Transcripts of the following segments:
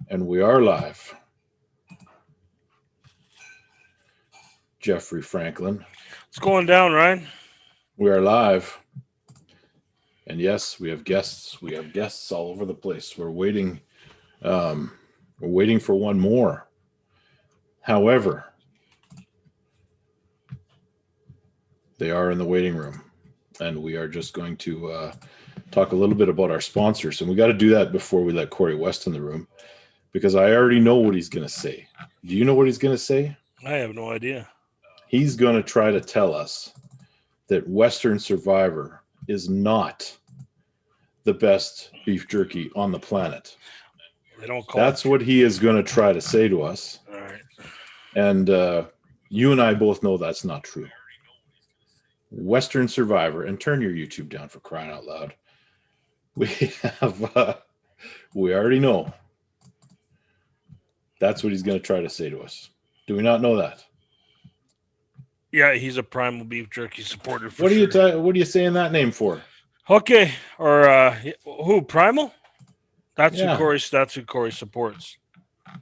And we are live. Jeffrey Franklin. What's going down, Ryan? We are live. And yes, we have guests. We have guests all over the place. We're waiting. We're waiting for one more. However, they are in the waiting room. And we are just going to talk a little bit about our sponsors. And we got to do that before we let Corey West in the room, because I already know what he's going to say. Do you know what he's going to say? I have no idea. He's going to try to tell us that Western Survivor is not the best beef jerky on the planet. They don't call That's what he is going to try to say to us. All right. And you and I both know that's not true. Western Survivor, and turn your YouTube down for crying out loud. We have, we already know. That's what he's going to try to say to us. Do we not know that? Yeah, he's a Primal Beef Jerky supporter. What are you saying that name for? Okay, or who? Primal? That's Yeah. who Corey supports.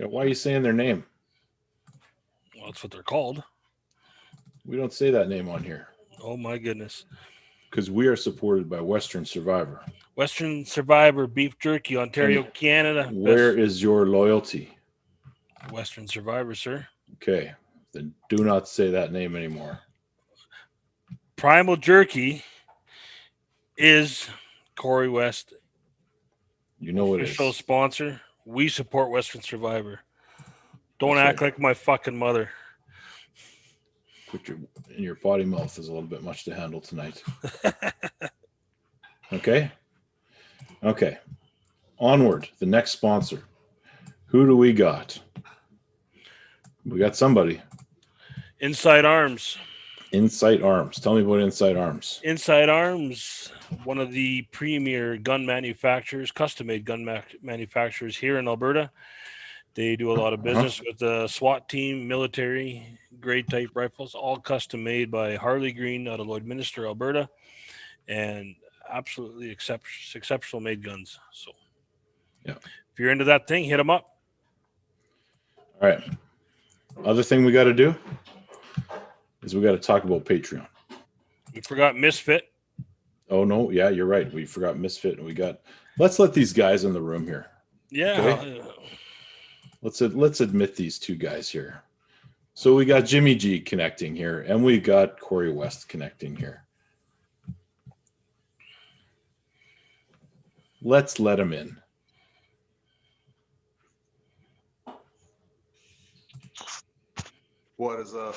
Yeah, why are you saying their name? Well, that's what they're called. We don't say that name on here. Oh my goodness! Because we are supported by Western Survivor. Western Survivor Beef Jerky, Ontario, Canada. Where is your loyalty? Western Survivor, sir. Okay, then do not say that name anymore. Primal Jerky is Corey West. You know what it is. Official sponsor. We support Western Survivor. Don't That's act like my fucking mother. Put your potty mouth is a little bit much to handle tonight. Okay. Onward. The next sponsor. Who do we got? We got somebody. Inside Arms. Insight Arms. Tell me about Insight Arms. Inside Arms, one of the premier gun manufacturers, custom-made gun manufacturers here in Alberta. They do a lot of business with the SWAT team, military, grade type rifles, all custom made by Harley Green out of Lloydminster, Alberta, and absolutely exceptional made guns. So, yeah, if you're into that thing, hit them up. All right. Other thing we got to do is we got to talk about Patreon. We forgot Misfit. Oh no, yeah, you're right. We forgot Misfit, and let's let these guys in the room here. Yeah. Okay? Let's admit these two guys here. So we got Jimmy G connecting here, and we got Corey West connecting here. Let's let him in. What is up?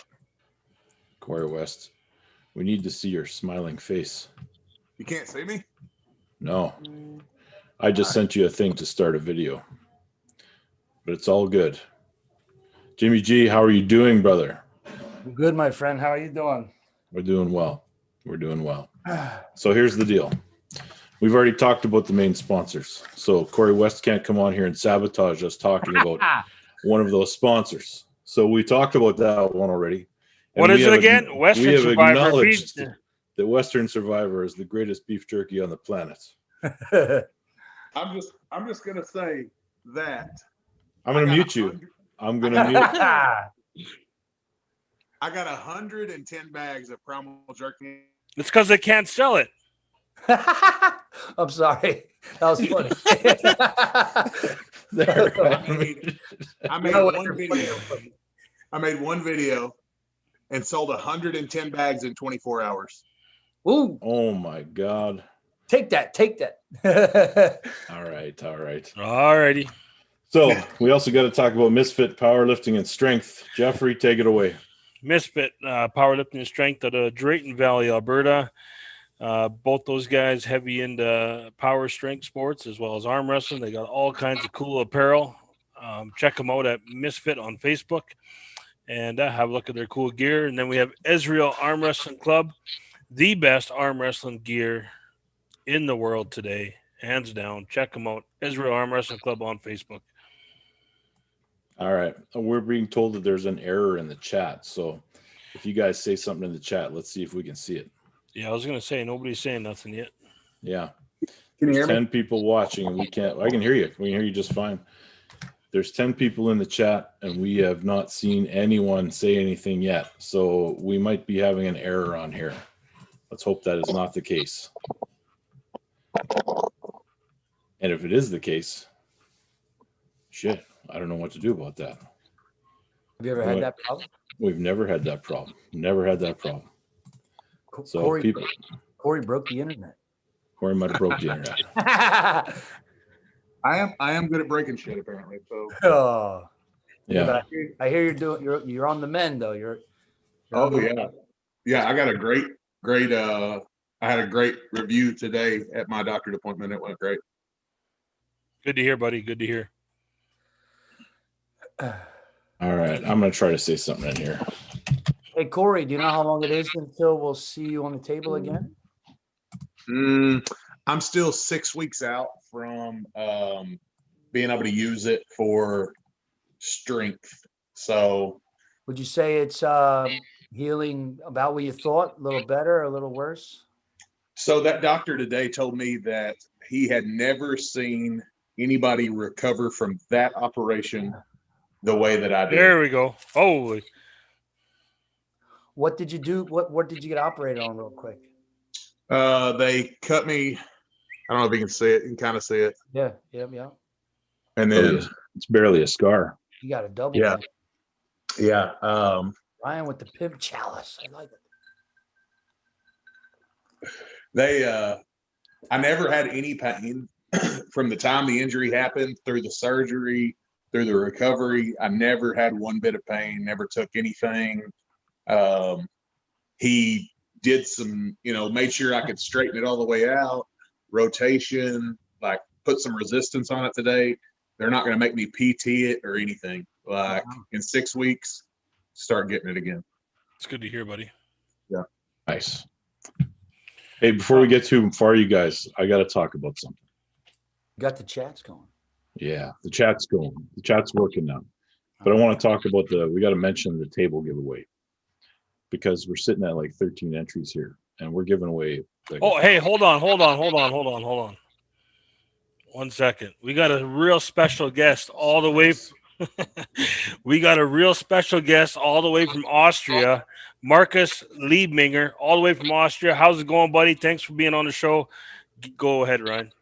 Corey West, we need to see your smiling face. You can't see me? No. I just sent you a thing to start a video. But it's all good. Jimmy G, how are you doing, brother? I'm good, my friend. How are you doing? We're doing well. So here's the deal. We've already talked about the main sponsors. So Corey West can't come on here and sabotage us talking about one of those sponsors. So we talked about that one already. And what is it again? Western Survivor. Acknowledged that Western Survivor is the greatest beef jerky on the planet. I'm just gonna say that. I'm gonna mute you. I'm gonna mute. I got 110 bags of Primal Jerky. It's because they can't sell it. I'm sorry. That was funny. I made one video and sold 110 bags in 24 hours. Ooh. Oh my God. Take that. All right. Alrighty. So we also got to talk about Misfit powerlifting and strength. Jeffrey, take it away. Misfit powerlifting and strength out of Drayton Valley, Alberta. Both those guys heavy into power strength sports as well as arm wrestling. They got all kinds of cool apparel. Check them out at Misfit on Facebook and have a look at their cool gear. And then we have Israel Arm Wrestling Club, the best arm wrestling gear in the world today, hands down. Check them out. Israel Arm Wrestling Club on Facebook. All right. We're being told that there's an error in the chat. So if you guys say something in the chat, let's see if we can see it. Yeah, I was going to say, nobody's saying nothing yet. Yeah. Can you There's hear 10 me? people watching, and we can't. I can hear you. We can hear you just fine. There's 10 people in the chat, and we have not seen anyone say anything yet. So we might be having an error on here. Let's hope that is not the case. And if it is the case, shit, I don't know what to do about that. Have you ever had that problem? We've never had that problem. Never had that problem. So Corey broke the internet. Corey might have broke the internet. I am good at breaking shit apparently. So Oh, Yeah. but I hear you're on the mend though. You're on the mend. yeah. I got a great. I had a great review today at my doctor's appointment. It went great. Good to hear, buddy. Good to hear. All right. I'm going to try to say something in here. Hey Corey, do you know how long it is until we'll see you on the table again? I'm still 6 weeks out from being able to use it for strength. So Would you say it's healing about what you thought? A little better, a little worse? So that doctor today told me that he had never seen anybody recover from that operation the way that I did. There we go. Holy. What did you do? What did you get operated on real quick? They cut me. I don't know if you can see it. You can kind of see it. Yeah. And then It's barely a scar. You got a double. Yeah. man. yeah. Ryan with the pimp chalice. I like it. I never had any pain from the time the injury happened through the surgery, through the recovery. I never had one bit of pain, never took anything. He did some, made sure I could straighten it all the way out, rotation, like put some resistance on it today. They're not going to make me PT it or anything. Like in 6 weeks, start getting it again. It's good to hear, buddy. Yeah. Nice. Hey, before we get too far, you guys, I got to talk about something. Got the chats going. Yeah, the chat's going. The chat's working now. But I want to talk about we got to mention the table giveaway because we're sitting at like 13 entries here and we're giving away. Hey, hold on. 1 second. We got a real special guest all the way. We got a real special guest all the way from Austria, Marcus Liebminger, all the way from Austria. How's it going, buddy? Thanks for being on the show. Go ahead, Ryan.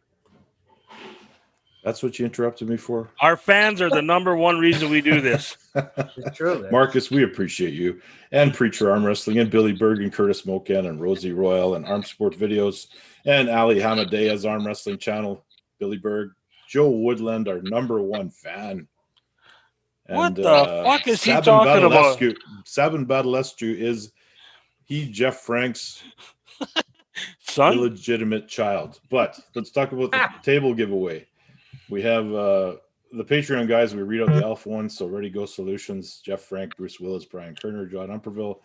That's what you interrupted me for? Our fans are the number one reason we do this. It's true. Marcus, we appreciate you. And Preacher Arm Wrestling and Billy Berg and Curtis Mokan and Rosie Royal and Arm Sport Videos and Ali Hamadea's Arm Wrestling channel, Billy Berg, Joe Woodland, our number one fan. And, what the fuck is he talking about? Sabin Badalescu is Jeff Frank's son, illegitimate child. But let's talk about the table giveaway. We have the Patreon guys. We read out the Alpha ones. So Ready Go Solutions, Jeff Frank, Bruce Williz, Bryan Koerner, Jon Umpherville,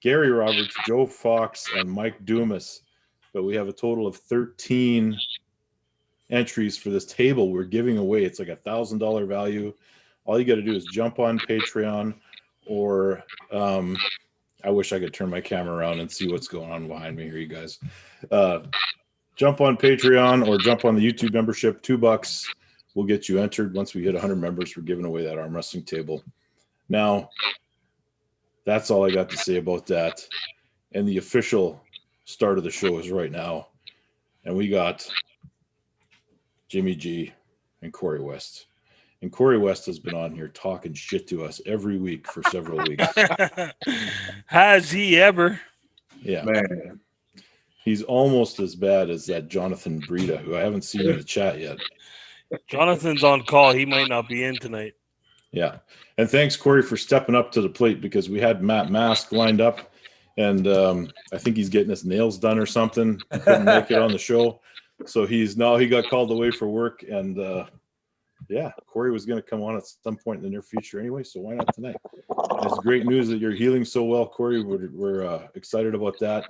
Gary Roberts, Joe Fox, and Mike Dumas. But we have a total of 13 entries for this table we're giving away. It's like $1,000 value. All you got to do is jump on Patreon or I wish I could turn my camera around and see what's going on behind me here, you guys. Jump on Patreon or jump on the YouTube membership, $2. We'll get you entered. Once we hit 100 members, we're giving away that arm wrestling table. Now, that's all I got to say about that. And the official start of the show is right now. And we got Jimmy G and Corey West. And Corey West has been on here talking shit to us every week for several weeks. Has he ever? Yeah. Man. He's almost as bad as that Jonathan Breda, who I haven't seen in the chat yet. Jonathan's on call. He might not be in tonight. Yeah. And thanks, Corey, for stepping up to the plate because we had Matt Mask lined up. And I think he's getting his nails done or something. He couldn't make it on the show. So he got called away for work. And yeah, Corey was going to come on at some point in the near future anyway. So why not tonight? And it's great news that you're healing so well, Corey. We're excited about that.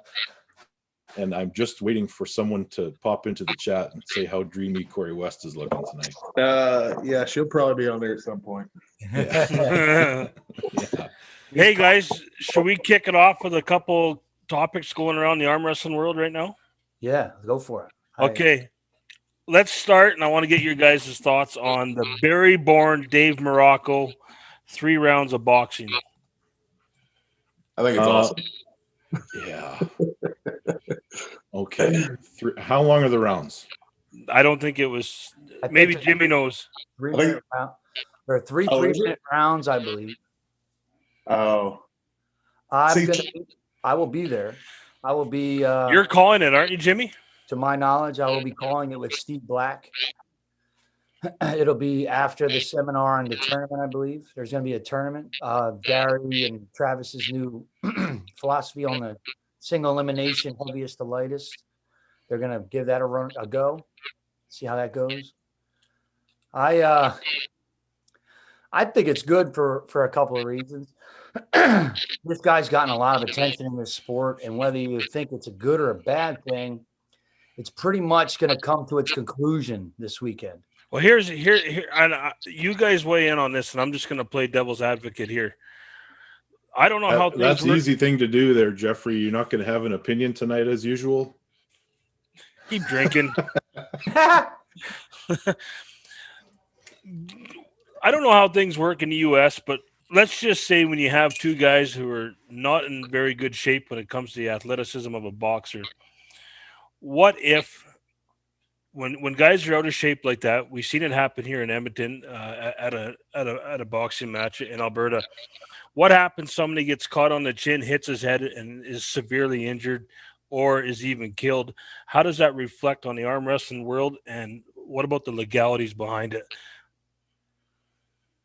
And I'm just waiting for someone to pop into the chat and say how dreamy Corey West is looking tonight. Yeah, she'll probably be on there at some point. Yeah. Yeah. Hey, guys, should we kick it off with a couple topics going around the arm wrestling world right now? Yeah, go for it. Okay. let's start, and I want to get your guys' thoughts on the Barry Bourne, Dave Morocco, 3 rounds of boxing. I think it's awesome. Yeah. Okay. How long are the rounds? I don't think it was. I think Maybe it's Jimmy knows. 3 I think- minute round. There are three Oh, is it? 3-minute rounds, I believe. Oh, I See- will be there. I will be. You're calling it, aren't you, Jimmy? To my knowledge, I will be calling it with Steve Black. It'll be after the seminar and the tournament, I believe. There's going to be a tournament. Gary and Travis's new philosophy on the single elimination, heaviest to lightest. They're going to give that a go. See how that goes. I think it's good for a couple of reasons. This guy's gotten a lot of attention in this sport, and whether you think it's a good or a bad thing, it's pretty much going to come to its conclusion this weekend. Well, here. And you guys weigh in on this, and I'm just going to play devil's advocate here. I don't know how things that's work. easy thing to do there, Jeffrey. You're not going to have an opinion tonight as usual. Keep drinking. I don't know how things work in the U.S., but let's just say when you have 2 guys who are not in very good shape when it comes to the athleticism of a boxer, what if when guys are out of shape like that, we've seen it happen here in Edmonton at a boxing match in Alberta. What happens? Somebody gets caught on the chin, hits his head, and is severely injured, or is even killed. How does that reflect on the arm wrestling world, and what about the legalities behind it?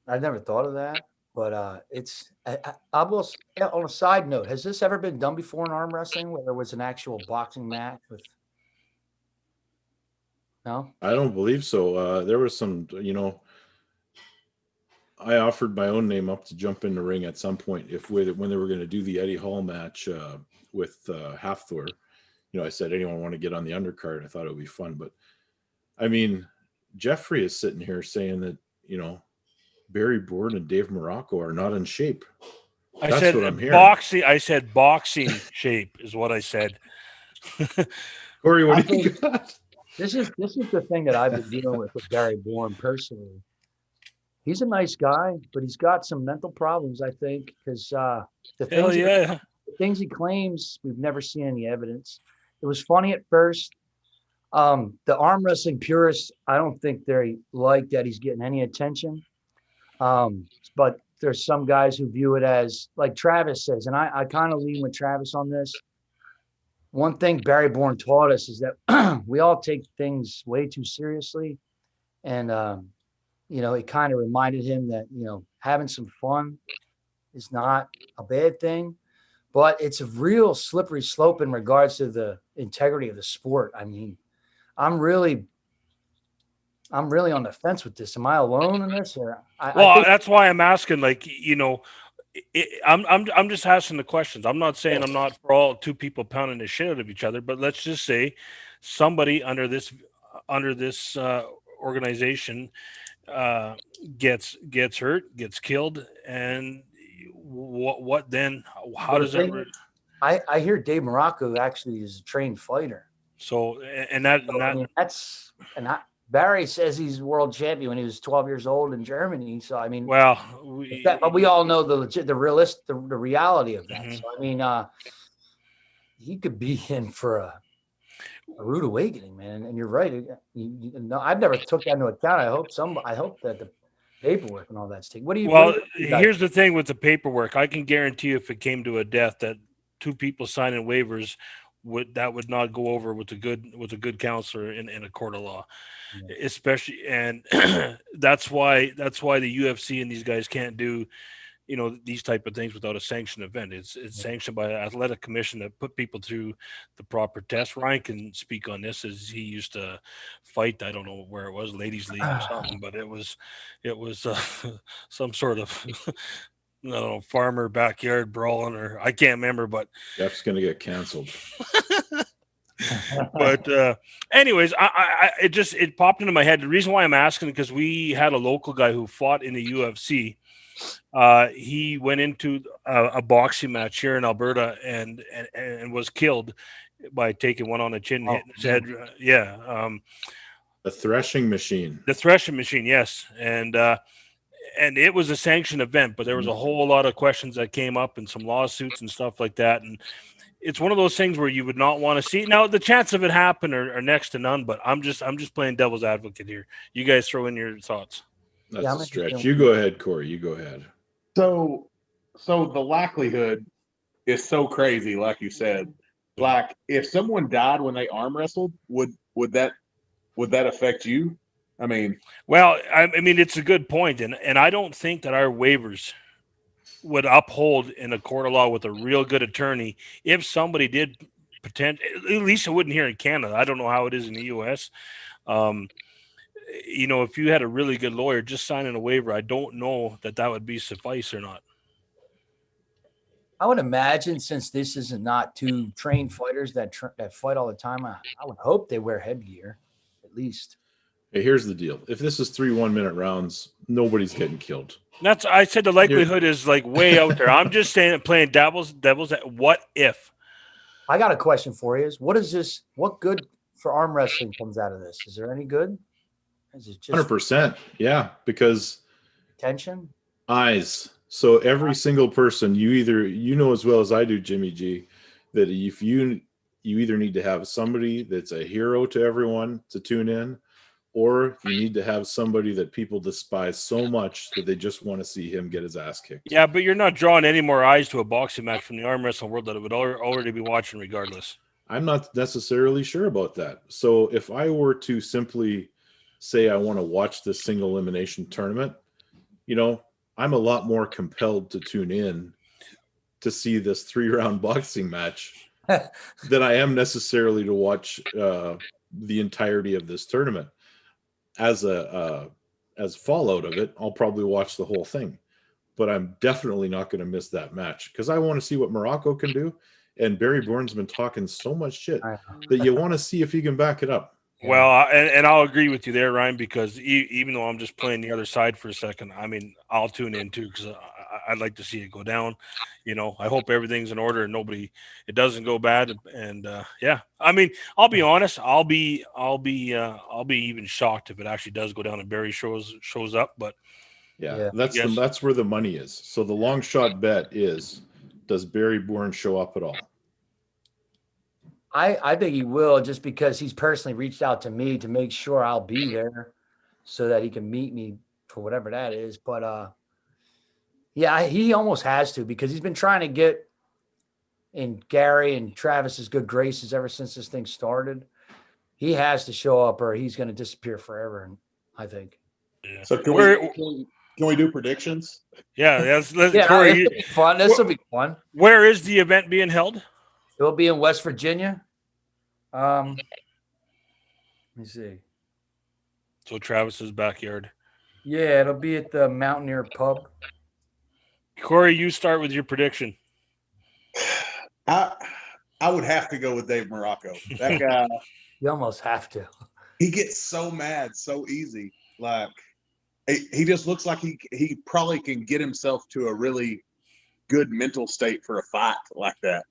I've never thought of that, but it's. I will. On a side note, has this ever been done before in arm wrestling, where there was an actual boxing match with? No, I don't believe so. There was some, I offered my own name up to jump in the ring at some point when they were going to do the Eddie Hall match with Hathor. I said, anyone want to get on the undercard? I thought it would be fun, but I mean, Jeffrey is sitting here saying that Barry Bourne and Dave Morocco are not in shape. That's what I'm hearing. Boxing. I said boxing shape is what I said. Corey, what do you got? This is the thing that I've been dealing with Barry Bourne personally. He's a nice guy, but he's got some mental problems, I think, because the things he claims, we've never seen any evidence. It was funny at first. The arm wrestling purists, I don't think they like that he's getting any attention. But there's some guys who view it as, like Travis says, and I kind of lean with Travis on this. One thing Barry Bourne taught us is that we all take things way too seriously. And, it kind of reminded him that, having some fun is not a bad thing, but it's a real slippery slope in regards to the integrity of the sport. I mean, I'm really on the fence with this. Am I alone in this? Or that's why I'm asking. I'm just asking the questions. I'm not saying I'm not for all 2 people pounding the shit out of each other, but let's just say somebody under this organization gets hurt, gets killed, and what then? How does that? I hear Dave Morocco actually is a trained fighter. So Barry says he's world champion when he was 12 years old in Germany. So I mean, but we all know the reality of that. Mm-hmm. So I mean, he could be in for a rude awakening, man. And you're right. I've never took that into account. I hope that the paperwork and all that's taken. Here's the thing with the paperwork. I can guarantee you, if it came to a death, that 2 people signing waivers would not go over with a good counselor in a court of law, especially. And that's why the UFC and these guys can't do, these type of things without a sanctioned event. It's sanctioned by an athletic commission that put people through the proper test. Ryan can speak on this, as he used to fight. I don't know where it was, ladies' league or something, but it was some sort of farmer backyard brawling, or I can't remember, but Jeff's gonna get canceled. But anyways, it popped into my head. The reason why I'm asking, because we had a local guy who fought in the UFC. He went into a boxing match here in Alberta and was killed by taking one on the chin, hitting his head. A threshing machine. The threshing machine, yes. And it was a sanctioned event, but there was a whole lot of questions that came up and some lawsuits and stuff like that. And it's one of those things where you would not want to see. Now, the chance of it happen are next to none, but I'm just playing devil's advocate here. You guys throw in your thoughts. That's a stretch. You go ahead, Corey. You go ahead. So the likelihood is so crazy, like you said. Like, if someone died when they arm wrestled, would that affect you? I mean, well, I mean, it's a good point, and I don't think that our waivers would uphold in a court of law with a real good attorney if somebody did pretend. At least it wouldn't here in Canada. I don't know how it is in the U.S. If you had a really good lawyer just signing a waiver, I don't know that would be suffice or not. I would imagine, since this is not two trained fighters that fight all the time, I would hope they wear headgear, at least. Hey, here's the deal. If this is 3 1-minute rounds, nobody's getting killed. I said the likelihood is like way out there. I'm just saying, playing devil's. What if? I got a question for you. What good for arm wrestling comes out of this? Is there any good? Is it just 100%? Yeah, because tension, eyes. So every single person, you know as well as I do, Jimmy G, that if you either need to have somebody that's a hero to everyone to tune in, or you need to have somebody that people despise so much that they just want to see him get his ass kicked. Yeah, but you're not drawing any more eyes to a boxing match from the arm wrestling world that it would already be watching regardless. I'm not necessarily sure about that. So if I were to simply say I want to watch this single elimination tournament, I'm a lot more compelled to tune in to see this 3-round boxing match than I am necessarily to watch the entirety of this tournament. As fallout of it, I'll probably watch the whole thing, but I'm definitely not going to miss that match because I want to see what Morocco can do. And Barry Bourne's been talking so much shit that you want to see if he can back it up. Well, and I'll agree with you there, Ryan, because even though I'm just playing the other side for a second, I mean, I'll tune in too because I'd like to see it go down. I hope everything's in order and it doesn't go bad. And yeah, I mean, I'll be honest, I'll be even shocked if it actually does go down and Barry shows up. But yeah. That's where the money is. So the long shot bet is, does Barry Bourne show up at all? I think he will, just because he's personally reached out to me to make sure I'll be there so that he can meet me for whatever that is. But yeah, he almost has to, because he's been trying to get in Gary and Travis's good graces ever since this thing started. He has to show up or he's going to disappear forever, I think. Yeah. So can we do predictions? Yeah, this will be fun. This will be fun. Where is the event being held? It will be in West Virginia. Let me see. So Travis's backyard. Yeah, it'll be at the Mountaineer Pub. Corey, you start with your prediction. I would have to go with Dave Morocco. That guy. You almost have to. He gets so mad so easy. Like, he just looks like he probably can get himself to a really good mental state for a fight like that.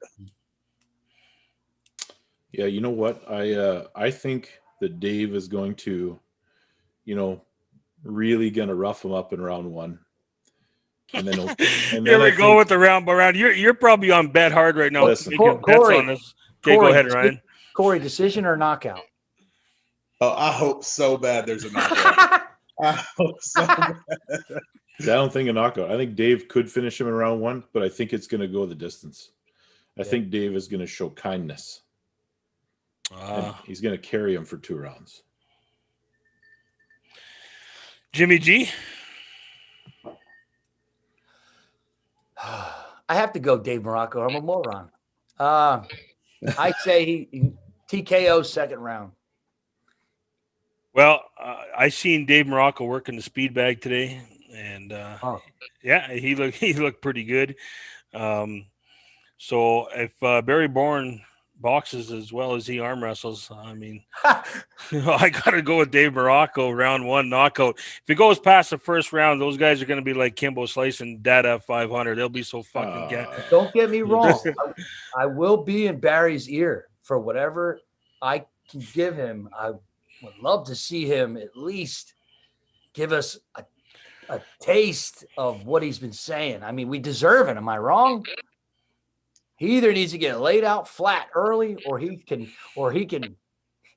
Yeah, you know what? I think that Dave is going to, really going to rough him up in round one. And then here we go with the round by round. You're probably on bet hard right now. Listen, Corey, on this. Okay, go ahead, Ryan. Corey, decision or knockout? Oh, I hope so bad there's a knockout. I hope so bad. I don't think a knockout. I think Dave could finish him in round one, but I think it's going to go the distance. I think Dave is going to show kindness. And he's going to carry him for 2 rounds. Jimmy G? I have to go Dave Morocco. I'm a moron. I say he TKO second round. Well, I seen Dave Morocco working the speed bag today, and yeah, he looked pretty good. So if Barry Bourne boxes as well as he arm wrestles, I mean, I gotta go with Dave Morocco, round 1 knockout. If it goes past the first round, those guys are gonna be like Kimbo Slice and Dada 500. They'll be so fucking Don't get me wrong. I will be in Barry's ear for whatever I can give him. I would love to see him at least give us a taste of what he's been saying. I mean, we deserve it. Am I wrong? He either needs to get laid out flat early, or he can,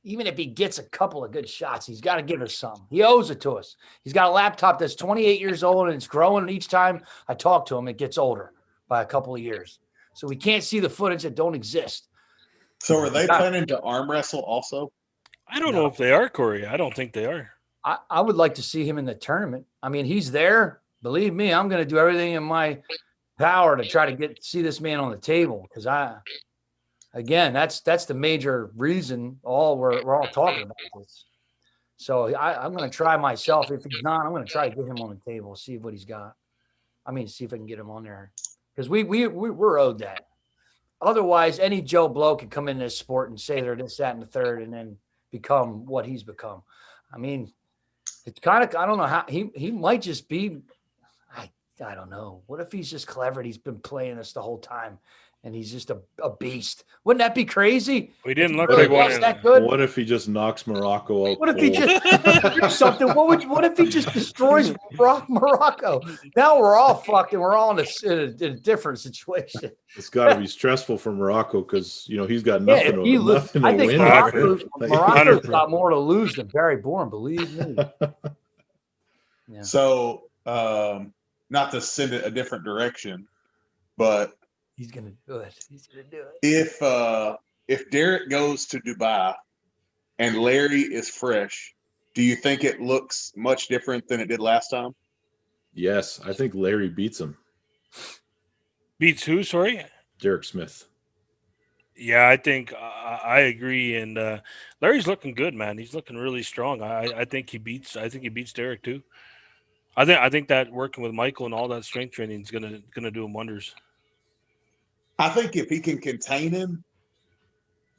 even if he gets a couple of good shots, he's got to give us some. He owes it to us. He's got a laptop that's 28 years old and it's growing. And each time I talk to him, it gets older by a couple of years. So we can't see the footage that don't exist. So are they planning to arm wrestle also? I don't know if they are, Corey. I don't think they are. I would like to see him in the tournament. I mean, he's there. Believe me, I'm going to do everything in my power to try to see this man on the table, because that's the major reason we're all talking about this. So I'm going to try myself. If he's not, I'm going to try to get him on the table, see what he's got. I mean, see if I can get him on there, because we're owed that. Otherwise, any Joe Blow could come in this sport and say they're this, that, and the third, and then become what he's become. I mean, it's kind of, I don't know how he might just be. I don't know. What if he's just clever and he's been playing us the whole time and he's just a beast? Wouldn't that be crazy? We didn't look really like one. That good? What if he just knocks Morocco out? What if he just something? What if he just destroys Morocco? Now we're all fucked and we're all in a different situation. It's got to be stressful for Morocco, because he's got nothing to I think win. Morocco's got more to lose than Barry Bourne. Believe me. Yeah. So. Not to send it a different direction, but he's gonna do it. If Derek goes to Dubai and Larry is fresh, do you think it looks much different than it did last time? Yes, I think Larry beats him. Beats who? Sorry, Derek Smith. Yeah, I think I agree, and Larry's looking good, man. He's looking really strong. I think he beats Derek too. I think that working with Michael and all that strength training is gonna do him wonders. I think if he can contain him,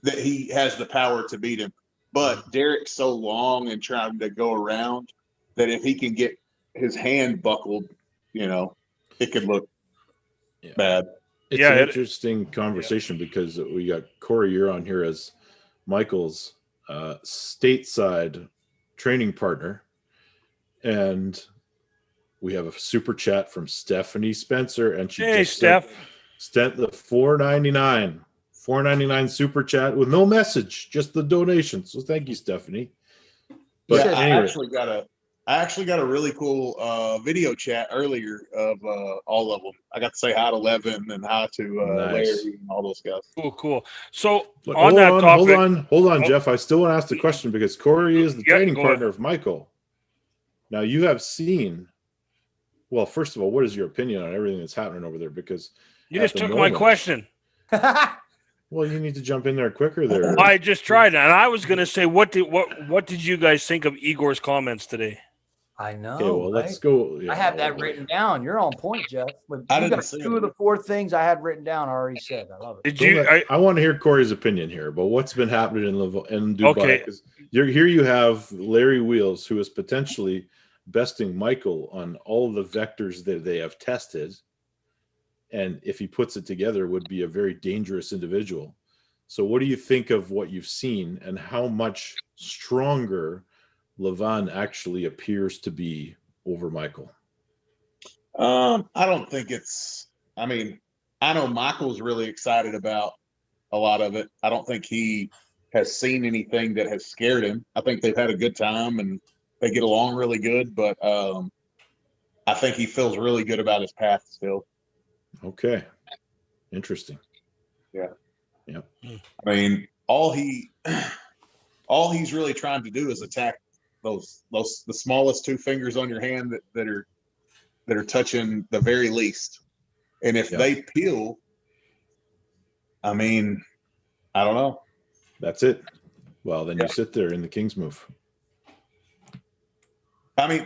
that he has the power to beat him. But Derek's so long and trying to go around that if he can get his hand buckled, it could look bad. It's an interesting conversation because we got Corey, you're on here as Michael's stateside training partner, and we have a super chat from Stephanie Spencer, and she just sent the $4.99 super chat with no message, just the donation. So thank you, Stephanie. But anyway. I actually got a really cool video chat earlier of all of them. I got to say hi to Levin and hi to Larry and all those guys. Cool. So hold on, Jeff. I still want to ask the question because Corey is the training partner of Michael. Now you have seen. Well, first of all, what is your opinion on everything that's happening over there? Because you just took my question. Well, you need to jump in there quicker there. I just tried, and I was going to say, what did you guys think of Igor's comments today? I know. Okay, well, let's go. I have that written down. You're on point, Jeff. I got two of the four things I had written down. I already said. I love it. I want to hear Corey's opinion here, but what's been happening in Dubai? Okay. Here you have Larry Wheels, who is potentially besting Michael on all the vectors that they have tested, and if he puts it together, would be a very dangerous individual. So what do you think of what you've seen, and how much stronger Levan actually appears to be over Michael? I don't think I know Michael's really excited about a lot of it. I don't think he has seen anything that has scared him. I think they've had a good time and they get along really good, but I think he feels really good about his path still. Okay. Interesting. Yeah. I mean, all he's really trying to do is attack the smallest two fingers on your hand that are touching the very least. And if they peel, I don't know. That's it. Well, then you sit there in the King's move.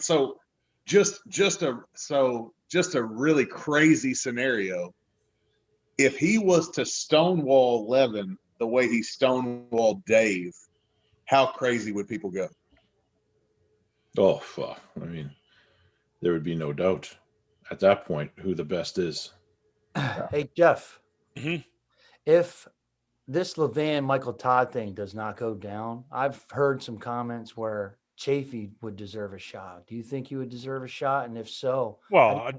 So just a really crazy scenario. If he was to stonewall Levin the way he stonewalled Dave, how crazy would people go? Oh, there would be no doubt at that point who the best is. Hey, Jeff, if this Levan Michael Todd thing does not go down, I've heard some comments where Chafee would deserve a shot. Do you think he would deserve a shot? And if so, Well,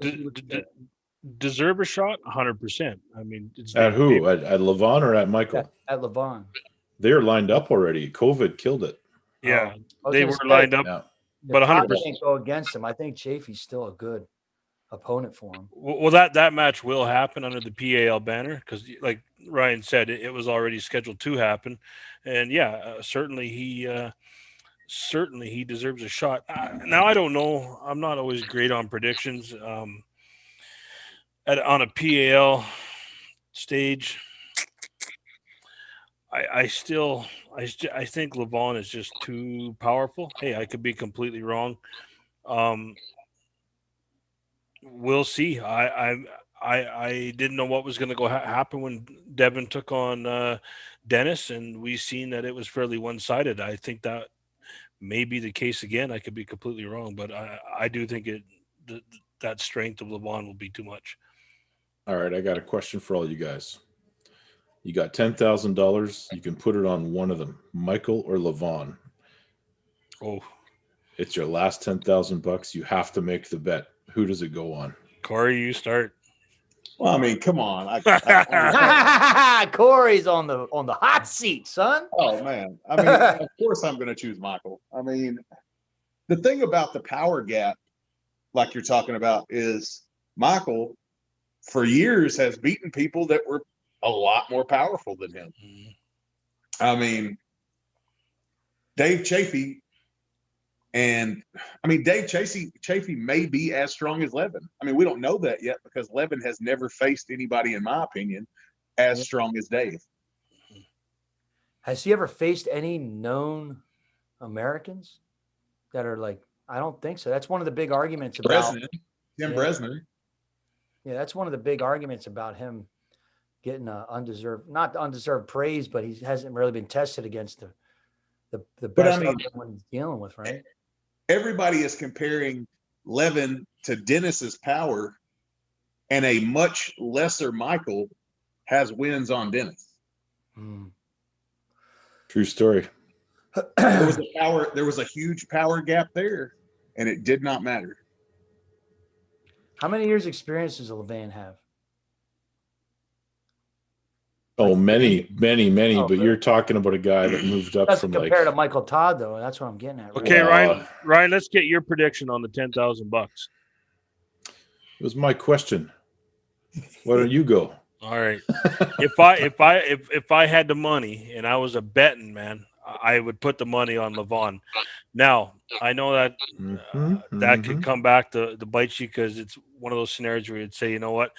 deserve a shot, 100%. I mean, it's At who? At Levan or at Michael? At Levan. They're lined up already. COVID killed it. Yeah, they were lined up, Yeah. but 100%. Can't go against him. I think Chafee's still a good opponent for him. Well, that match will happen under the PAL banner because, like Ryan said, it was already scheduled to happen, and certainly he deserves a shot. Now I don't know. I'm not always great on predictions. On a PAL stage, I think Levan is just too powerful. Hey, I could be completely wrong. We'll see. I didn't know what was going to happen when Devin took on Dennis, and we've seen that it was fairly one-sided. I think that may be the case again. I could be completely wrong, but I do think that strength of Levan will be too much. All right, I got a question for all you guys. You got $10,000. You can put it on one of them, Michael or Levan. Oh, it's your last $10,000. You have to make the bet. Who does it go on? Corey, you start. Well, I mean, come on. Corey's on the hot seat, son. Oh man. I mean, of course I'm going to choose Michael. I mean, the thing about the power gap, like you're talking about, is Michael for years has beaten people that were a lot more powerful than him. I mean, Dave Chafee, and I mean, Dave Chafee may be as strong as Levin. I mean, we don't know that yet because Levin has never faced anybody, in my opinion, as strong as Dave. Has he ever faced any known Americans that are like, I don't think so. That's one of the big arguments about Tim Bresner. Yeah, that's one of the big arguments about him getting not undeserved praise, but he hasn't really been tested against the best one he's dealing with, right? Everybody is comparing Levin to Dennis's power, and a much lesser Michael has wins on Dennis. True story. There was a huge power gap there, and it did not matter. How many years experience does Levan have? Oh, many. Oh, but really? You're talking about a guy that moved up from compared to Michael Todd, though. That's what I'm getting at. Okay, Ryan, let's get your prediction on the $10,000. It was my question. Why don't you go? All right. If I had the money and I was a betting man, I would put the money on Levan. Now, I know that that could come back to bite you because it's one of those scenarios where you'd say, you know what,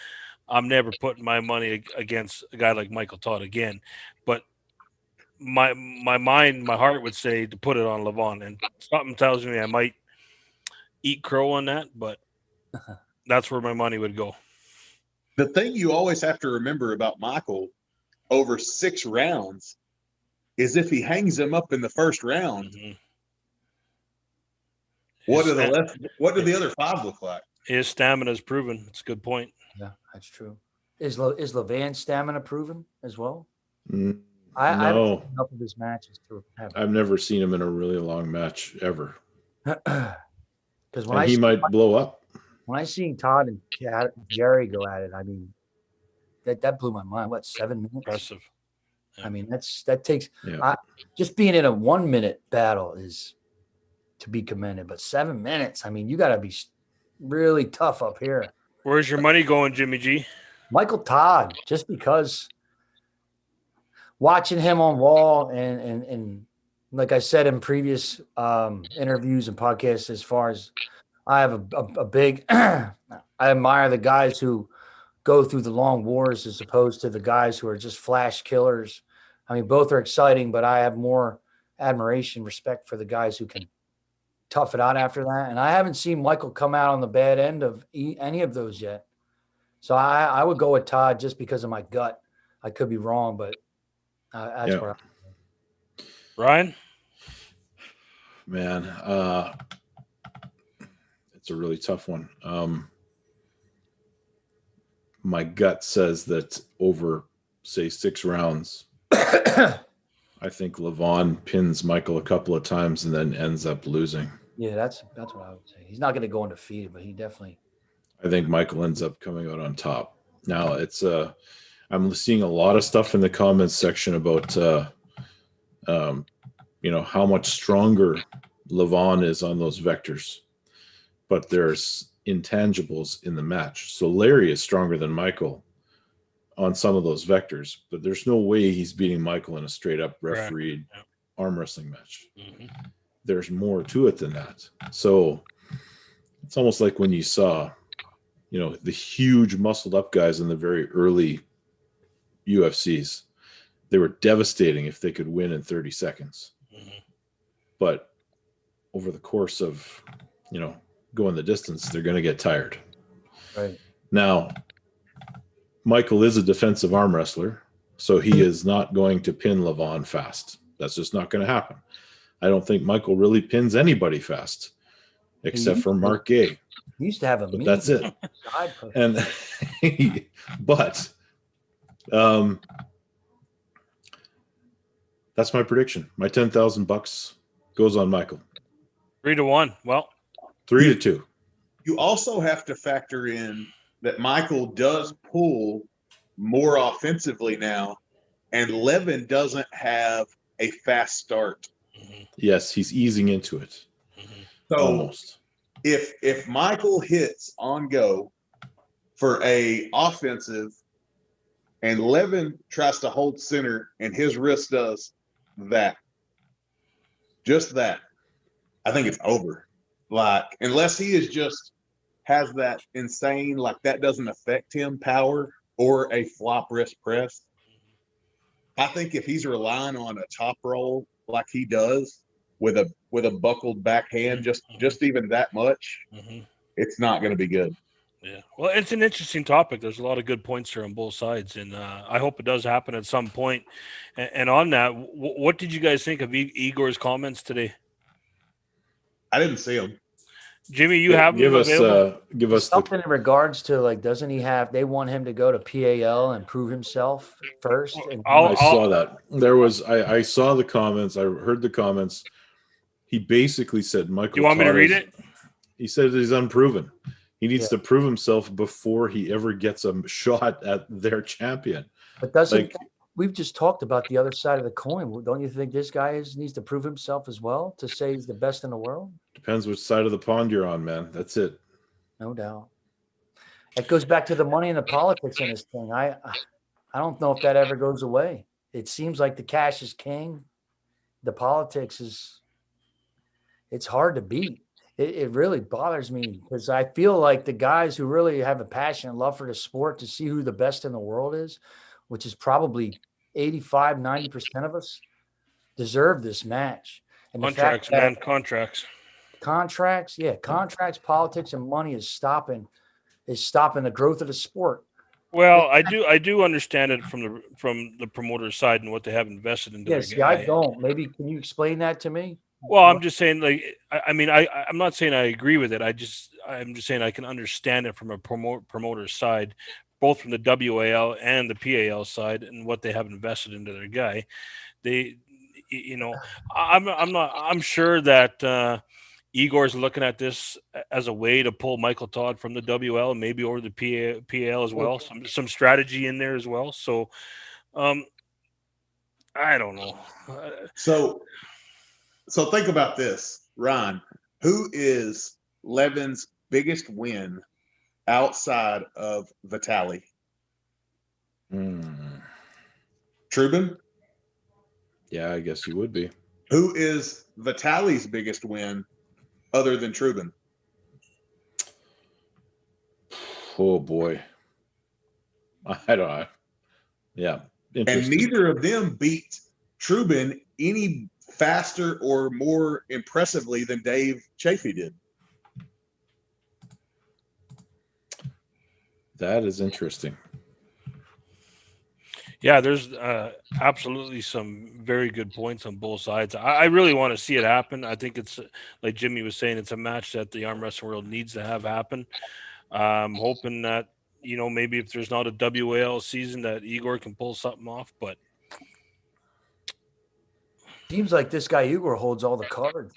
I'm never putting my money against a guy like Michael Todd again. But my heart would say to put it on Levan, and something tells me I might eat crow on that, but that's where my money would go. The thing you always have to remember about Michael over 6 rounds is if he hangs him up in the first round, what do the other 5 look like? His stamina is proven. It's a good point. Yeah, that's true. Is Levan's stamina proven as well? No. I haven't seen enough of his matches to have. I've never seen him in a really long match ever. Because when he might blow up. When I seen Todd and Jerry go at it, I mean, that blew my mind. What, 7 minutes? Impressive. Yeah. I mean, that takes just being in a 1 minute battle is to be commended, but 7 minutes. I mean, you got to be really tough up here. Where's your money going, Jimmy G? Michael Todd, just because watching him on Raw and like I said in previous interviews and podcasts, as far as I have a big, I admire the guys who go through the long wars as opposed to the guys who are just flash killers. I mean, both are exciting, but I have more admiration, respect for the guys who can tough it out after that. And I haven't seen Michael come out on the bad end of any of those yet. So I would go with Todd just because of my gut. I could be wrong, but that's where Ryan? Man, it's a really tough one. My gut says that over, say, 6 rounds, I think Levan pins Michael a couple of times and then ends up losing. Yeah, that's what I would say. He's not going to go undefeated, but he definitely. I think Michael ends up coming out on top. Now it's I'm seeing a lot of stuff in the comments section about how much stronger Levan is on those vectors, but there's intangibles in the match. So Larry is stronger than Michael on some of those vectors, but there's no way he's beating Michael in a straight up refereed arm wrestling match. Mm-hmm. There's more to it than that. So it's almost like when you saw, the huge muscled up guys in the very early UFCs, they were devastating if they could win in 30 seconds. Mm-hmm. But over the course of, going the distance, they're going to get tired. Right. Now, Michael is a defensive arm wrestler, so he is not going to pin Levan fast. That's just not going to happen. I don't think Michael really pins anybody fast, except for Mark Gay. He used to have a but that's it. And that's my prediction. My $10,000 goes on Michael. 3-1. Well, 3-2. You also have to factor in that Michael does pull more offensively now, and Levin doesn't have a fast start. Yes, he's easing into it. So almost. If Michael hits on go for a offensive and Levin tries to hold center and his wrist does that, just that, I think it's over. Like, unless he is just has that insane, like that doesn't affect him power or a flop wrist press. I think if he's relying on a top roll like he does with a buckled backhand, just even that much, it's not going to be good. Yeah. Well, it's an interesting topic. There's a lot of good points here on both sides, and I hope it does happen at some point. And on that, what did you guys think of Igor's comments today? I didn't see them. Jimmy, you have give us something in regards to, like, doesn't he have? They want him to go to PAL and prove himself first. And I saw that. There was I saw the comments. I heard the comments. He basically said, "Michael, you want me to read it?" He said he's unproven. He needs to prove himself before he ever gets a shot at their champion. But doesn't we've just talked about the other side of the coin? Don't you think this guy needs to prove himself as well to say he's the best in the world? Depends which side of the pond you're on, man. That's it. No doubt. It goes back to the money and the politics in this thing. I don't know if that ever goes away. It seems like the cash is king. The politics it's hard to beat. It really bothers me because I feel like the guys who really have a passion and love for the sport to see who the best in the world is, which is probably 85, 90% of us, deserve this match. And contracts, man, contracts. Contracts, contracts, politics, and money is stopping the growth of the sport. Well, I do understand it from the promoter's side and what they have invested into. Yes, I don't. Maybe can you explain that to me? Well, I'm just saying, like, I'm not saying I agree with it. I'm just saying I can understand it from a promoter's side, both from the WAL and the PAL side, and what they have invested into their guy. I'm sure that Igor's looking at this as a way to pull Michael Todd from the WL and maybe over the PAL as well. Some strategy in there as well. So, I don't know. So think about this, Ron. Who is Levin's biggest win outside of Vitali? Trubin? Yeah, I guess you would be. Who is Vitali's biggest win other than Trubin? Oh, boy. I don't know. Yeah. And neither of them beat Trubin any faster or more impressively than Dave Chafee did. That is interesting. Yeah, there's absolutely some very good points on both sides. I really want to see it happen. I think it's, like Jimmy was saying, it's a match that the arm wrestling world needs to have happen. I'm hoping that, maybe if there's not a WAL season that Igor can pull something off, but Seems like this guy Igor holds all the cards.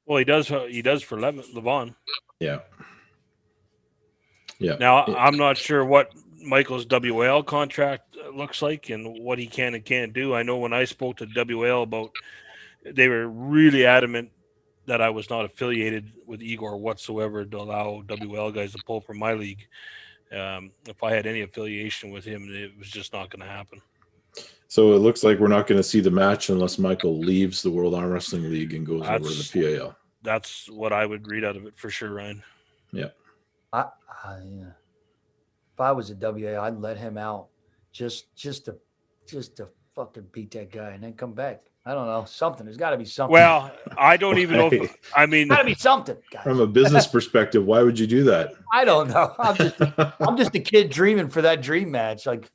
Well, he does for Levin. Yeah. Yeah. Now, I'm not sure what Michael's WL contract looks like and what he can and can't do. I know when I spoke to WL about, they were really adamant that I was not affiliated with Igor whatsoever to allow WL guys to pull from my league. If I had any affiliation with him, it was just not going to happen. So it looks like we're not going to see the match unless Michael leaves the World Arm Wrestling League and goes over to the PAL. That's what I would read out of it for sure, Ryan. Yeah. Yeah. If I was a WA, I'd let him out just to fucking beat that guy and then come back. I don't know, something. There's got to be something. Well, I don't even know. I mean, got to be something, guys. From a business perspective, why would you do that? I don't know. I'm just a kid dreaming for that dream match. Like,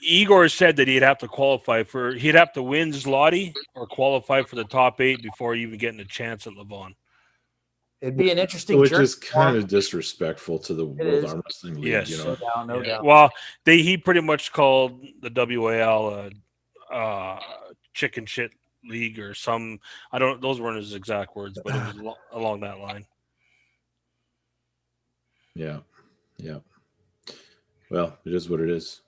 Igor said that he'd have to win Zloty or qualify for the top 8 before even getting a chance at Levin. It'd be an interesting which is kind of disrespectful to the World Arm Wrestling League. Yes. You know? No doubt. Well, he pretty much called the WAL chicken shit league or some. Those weren't his exact words, but it was along that line. Yeah. Well, it is what it is.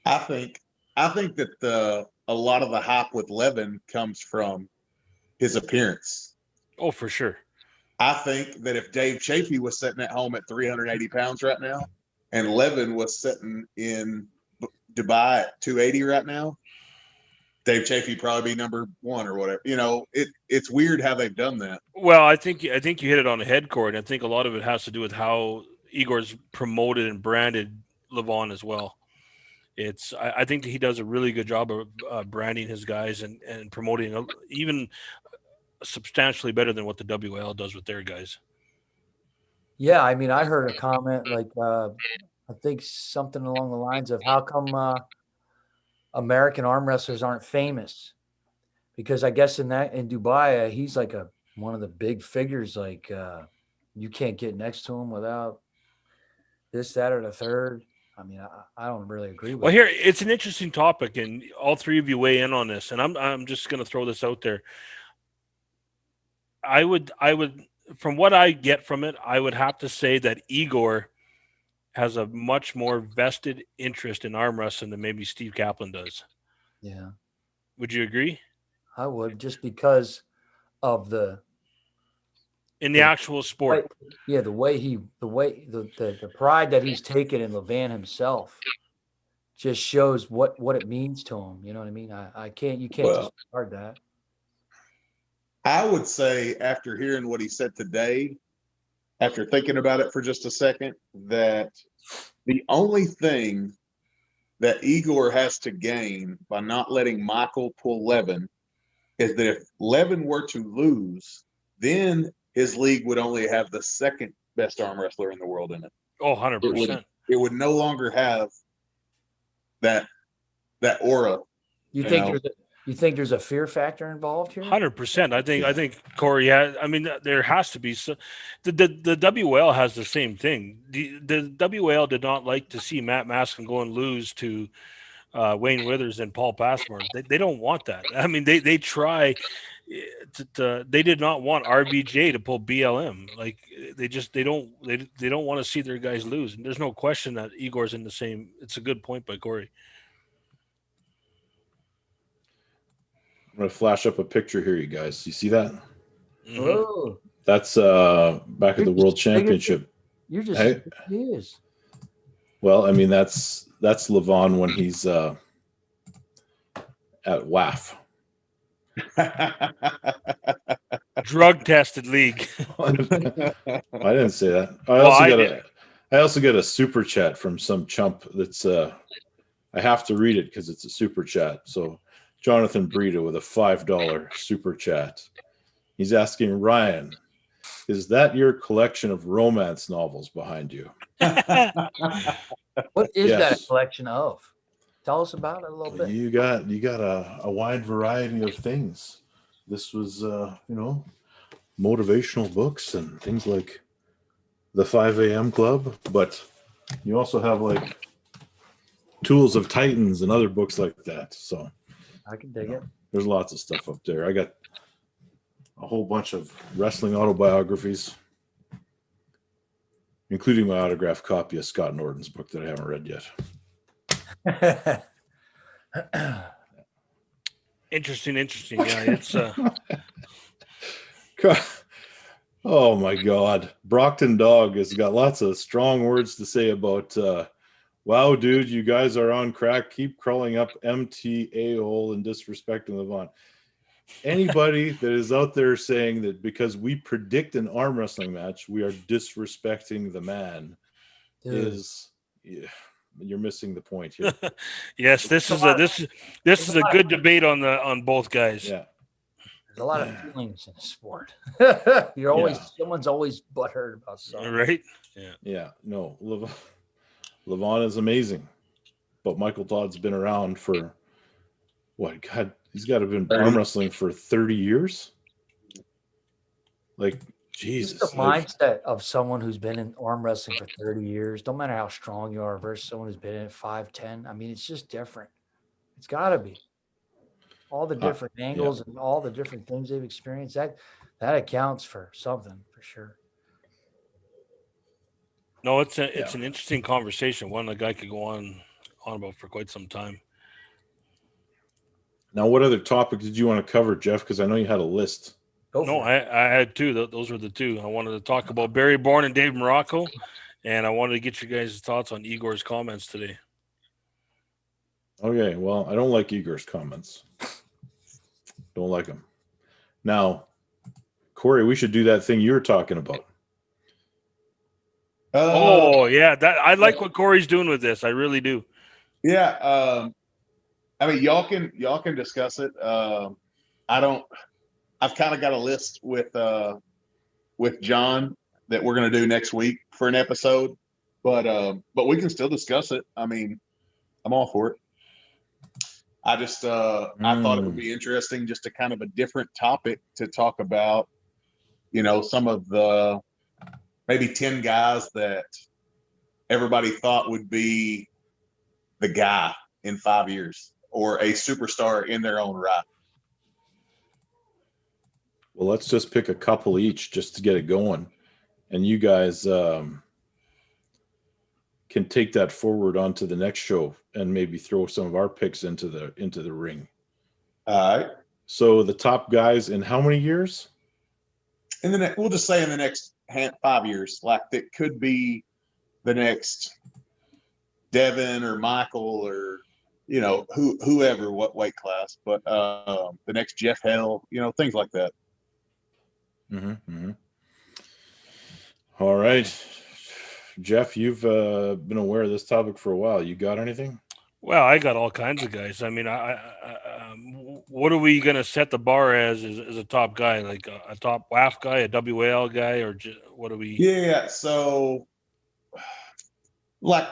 I think that a lot of the hype with Levin comes from his appearance. Oh, for sure. I think that if Dave Chafee was sitting at home at 380 pounds right now, and Levin was sitting in Dubai at 280 right now, Dave Chafee probably be number 1 or whatever. It's weird how they've done that. Well, I think you hit it on the head, Corey, and I think a lot of it has to do with how Igor's promoted and branded Levin as well. I think that he does a really good job of branding his guys and promoting even substantially better than what the WL does with their guys. Yeah, I mean, I heard a comment like I think something along the lines of how come American arm wrestlers aren't famous? Because I guess in Dubai, he's like one of the big figures. Like you can't get next to him without this, that, or the third. I mean, I don't really agree with. Well, here it's an interesting topic, and all three of you weigh in on this. And I'm just going to throw this out there. I would, from what I get from it, I would have to say that Igor has a much more vested interest in arm wrestling than maybe Steve Kaplan does. Yeah. Would you agree? I would, just because of the actual sport. Yeah, the pride that he's taken in Levan himself just shows what it means to him. You know what I mean? You can't disregard that. I would say, after hearing what he said today, after thinking about it for just a second, that the only thing that Igor has to gain by not letting Michael pull Levin is that if Levin were to lose, then his league would only have the second best arm wrestler in the world in it. Oh, 100%. It would no longer have that aura. You think there's a fear factor involved here? 100%. I think Corey has. I mean, there has to be. The WL has the same thing. The WL did not like to see Matt Maskin go and lose to Wayne Withers and Paul Passmore. They don't want that. I mean, they try. They did not want RVJ to pull BLM. Like they don't want to see their guys lose. And there's no question that Igor's in the same. It's a good point by Corey. I'm going to flash up a picture here, you guys. You see that? Mm-hmm. Oh, that's back at the World Championship. You're just years. Well, I mean, that's Levin when he's at WAF. Drug tested league. I didn't say that. I also got a super chat from some chump that's I have to read it because it's a super chat. So Jonathan Brita with a $5 super chat. He's asking, Ryan, is that your collection of romance novels behind you? What is that a collection of? Tell us about it a little bit. You got a wide variety of things. This was motivational books and things like the 5 a.m. Club, but you also have like Tools of Titans and other books like that. So I can dig it. There's lots of stuff up there. I got a whole bunch of wrestling autobiographies, including my autographed copy of Scott Norton's book that I haven't read yet. Interesting. Yeah, it's oh my God. Brockton Dog has got lots of strong words to say about wow, dude, you guys are on crack. Keep crawling up MTA hole and disrespecting Levan. Anybody that is out there saying that because we predict an arm wrestling match, we are disrespecting the man is you're missing the point here. Yes, this is a good debate on both guys. Yeah. There's a lot of feelings in the sport. Someone's always butthurt about something. Right? Yeah. No, Levan is amazing. But Michael Todd's been around for what? God, he's got to have been arm wrestling for 30 years. Like, Jesus. Just the mindset of someone who's been in arm wrestling for 30 years, no matter how strong you are, versus someone who's been in it 5, 10. I mean, it's just different. It's got to be. All the different angles and all the different things they've experienced, that accounts for something, for sure. No, it's an interesting conversation. One the guy could go on about for quite some time. Now, what other topic did you want to cover, Jeff? Because I know you had a list. I had two. Those were the two. I wanted to talk about Barry Bourne and Dave Morocco, and I wanted to get you guys' thoughts on Igor's comments today. Okay, well, I don't like Igor's comments. Don't like them. Now, Corey, we should do that thing you were talking about. I like what Corey's doing with this. I really do. Yeah, I mean, y'all can discuss it. I've kind of got a list with John that we're going to do next week for an episode, but we can still discuss it. I mean, I'm all for it. I just I thought it would be interesting, just a kind of a different topic to talk about. Some of the maybe 10 guys that everybody thought would be the guy in 5 years or a superstar in their own right. Well, let's just pick a couple each just to get it going. And you guys can take that forward onto the next show and maybe throw some of our picks into the ring. All right. So the top guys in how many years? We'll just say in the next 5 years, like that could be the next Devin or Michael or whoever, what weight class, but the next Jeff Hell, things like that. Mm-hmm. All right, Jeff, you've been aware of this topic for a while. You got anything? Well, I got all kinds of guys. I mean, what are we going to set the bar as a top guy, like a top WAF guy, a WAL guy, or what are we? Yeah, so like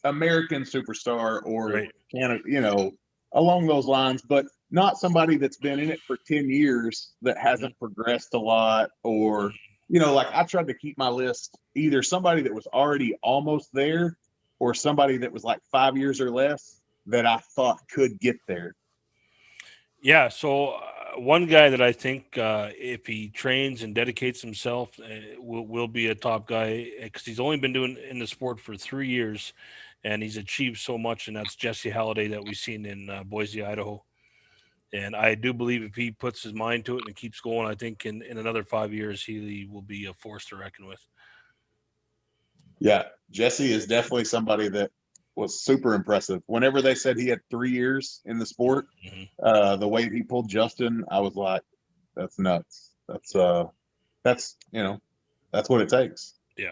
American superstar or Canada, along those lines, but not somebody that's been in it for 10 years that hasn't progressed a lot, or like I tried to keep my list either somebody that was already almost there or somebody that was like 5 years or less that I thought could get there. Yeah. So one guy that I think if he trains and dedicates himself will be a top guy, because he's only been doing in the sport for 3 years and he's achieved so much. And that's Jesse Halliday that we've seen in Boise, Idaho. And I do believe if he puts his mind to it and keeps going, I think in another 5 years, he will be a force to reckon with. Yeah, Jesse is definitely somebody that was super impressive. Whenever they said he had 3 years in the sport, the way he pulled Justin, I was like, that's nuts. That's what it takes. Yeah.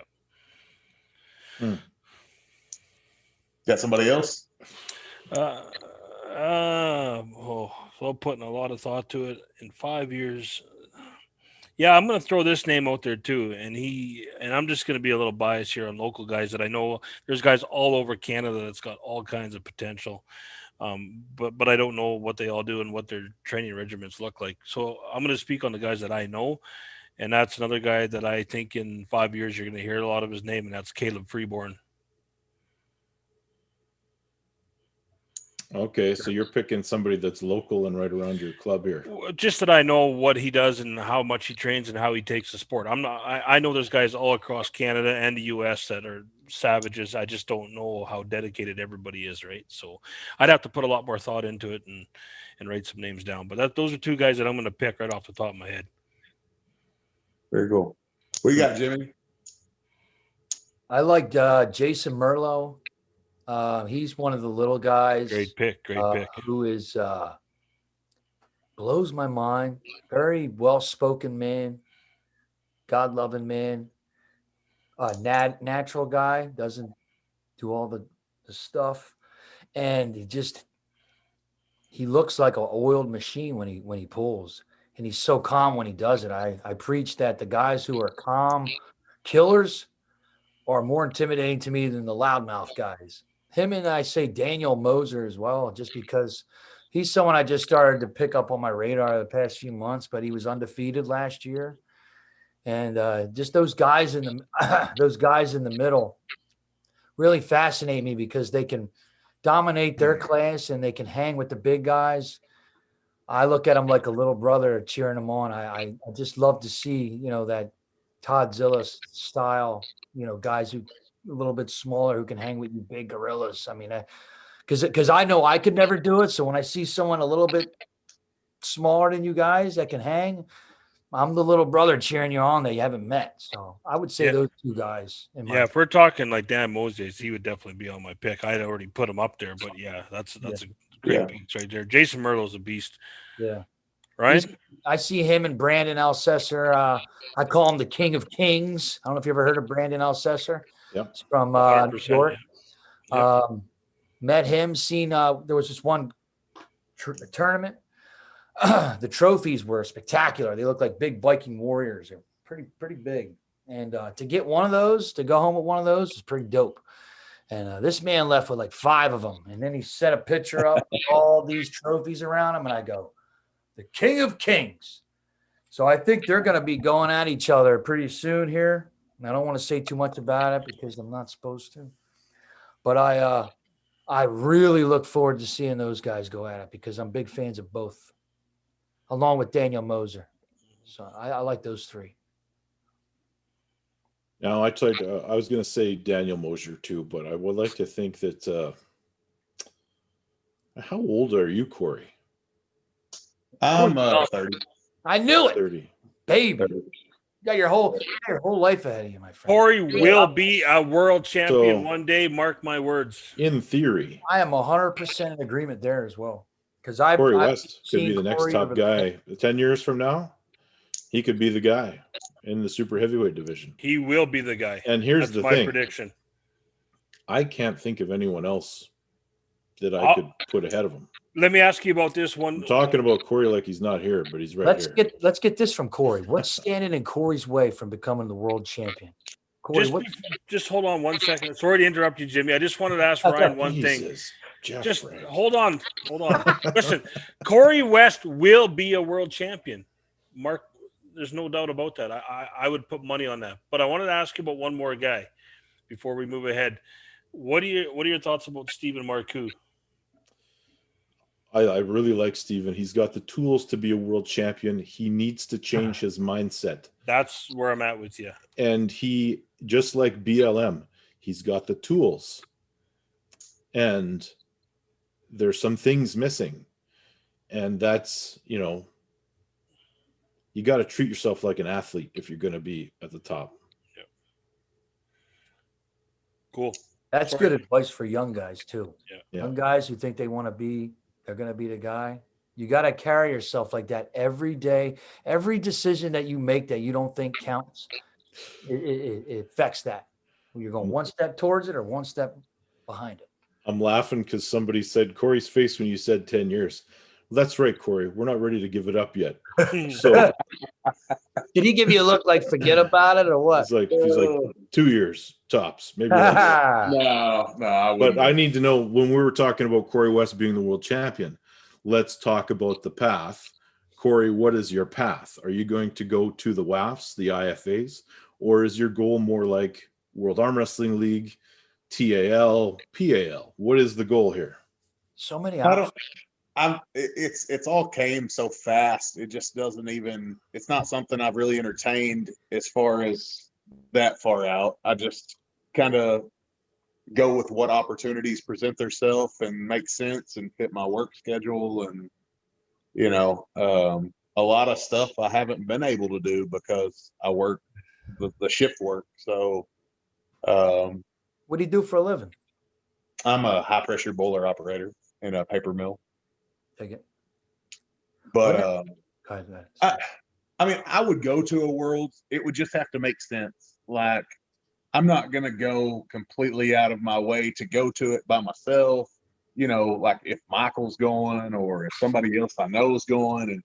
Got somebody else? So putting a lot of thought to it in 5 years. Yeah, I'm going to throw this name out there too. And I'm just going to be a little biased here on local guys that I know. There's guys all over Canada that's got all kinds of potential. But I don't know what they all do and what their training regimens look like. So I'm going to speak on the guys that I know. And that's another guy that I think in 5 years you're going to hear a lot of his name, and that's Caleb Freeborn. Okay, so you're picking somebody that's local and right around your club here. Just that I know what he does and how much he trains and how he takes the sport. I know there's guys all across Canada and the US that are savages. I just don't know how dedicated everybody is, right? So I'd have to put a lot more thought into it and write some names down. But those are two guys that I'm going to pick right off the top of my head. Very cool. What you got, Jimmy? I like Jason Merlo. He's one of the little guys. Great pick. Who is blows my mind. Very well-spoken man, God-loving man. Natural guy, doesn't do all the stuff, and he looks like an oiled machine when he pulls, and he's so calm when he does it. I preach that the guys who are calm killers are more intimidating to me than the loudmouth guys. Him and I say Daniel Moser as well, just because he's someone I just started to pick up on my radar the past few months, but he was undefeated last year. And just those guys in the middle really fascinate me because they can dominate their class and they can hang with the big guys. I look at them like a little brother cheering them on. I just love to see, that Todd style, guys who a little bit smaller who can hang with you big gorillas. I mean, because I know I could never do it. So when I see someone a little bit smaller than you guys that can hang, I'm the little brother cheering you on that you haven't met. So I would say those two guys. If we're talking like Dan Moses, he would definitely be on my pick. I'd already put him up there, but that's a great pick right there. Jason Merlo's a beast. Yeah. Right? I see him and Brandon Alcesser. I call him the King of Kings. I don't know if you ever heard of Brandon Alcesser. Yep. It's from New York. Yeah. Met him, seen there was this one tournament. The trophies were spectacular. They looked like big Viking warriors. They're pretty big. And to get one of those, to go home with one of those is pretty dope. And this man left with like 5 of them. And then he set a picture up with all these trophies around him. And I go, the King of Kings. So I think they're going to be going at each other pretty soon here. And I don't want to say too much about it because I'm not supposed to. But I really look forward to seeing those guys go at it because I'm big fans of both, along with Daniel Moser. So I like those 3. Now, I was going to say Daniel Moser too, but I would like to think that how old are you, Corey? I'm 30. I knew it. 30. Baby. You got your whole life ahead of you, my friend. Corey will be a world champion one day. Mark my words. In theory. I am 100% in agreement there as well. Because Corey West could be the next top guy. 10 years from now, he could be the guy in the super heavyweight division. He will be the guy. And here's the thing. My prediction. I can't think of anyone else that I could put ahead of him. Let me ask you about this one. I'm talking about Corey like he's not here, but he's right here. Let's get this from Corey. What's standing in Corey's way from becoming the world champion? Corey, just hold on 1 second. Sorry to interrupt you, Jimmy. I just wanted to ask Ryan one thing. Just hold on. Listen, Corey West will be a world champion. Mark, there's no doubt about that. I would put money on that. But I wanted to ask you about one more guy before we move ahead. What are your thoughts about Stephen Marcoux? I really like Stephen. He's got the tools to be a world champion. He needs to change his mindset. That's where I'm at with you. And he, just like BLM, he's got the tools. And there's some things missing. And that's, you got to treat yourself like an athlete if you're going to be at the top. Yeah. Cool. That's good advice for young guys too. Yeah. Young guys who think they're going to be the guy. You got to carry yourself like that every day. Every decision that you make that you don't think counts, it affects that. You're going one step towards it or one step behind it. I'm laughing because somebody said Corey's face when you said 10 years. Well, that's right, Corey. We're not ready to give it up yet. So did he give you a look like forget about it or what? He's like 2 years tops, maybe less. No. But I need to know, when we were talking about Corey West being the world champion, let's talk about the path. Corey, what is your path? Are you going to go to the WAFs, the IFAs, or is your goal more like World Arm Wrestling League, TAL, PAL? What is the goal here? So many I options. don't. It's all came so fast. It just doesn't even. It's not something I've really entertained as far as that far out. I just kind of go with what opportunities present themselves and make sense and fit my work schedule. And a lot of stuff I haven't been able to do because I work the shift work. So What do you do for a living? I'm a high pressure boiler operator in a paper mill. Take it. But Go ahead. I mean, I would go to a world. It would just have to make sense. Like, I'm not going to go completely out of my way to go to it by myself. Like if Michael's going or if somebody else I know is going.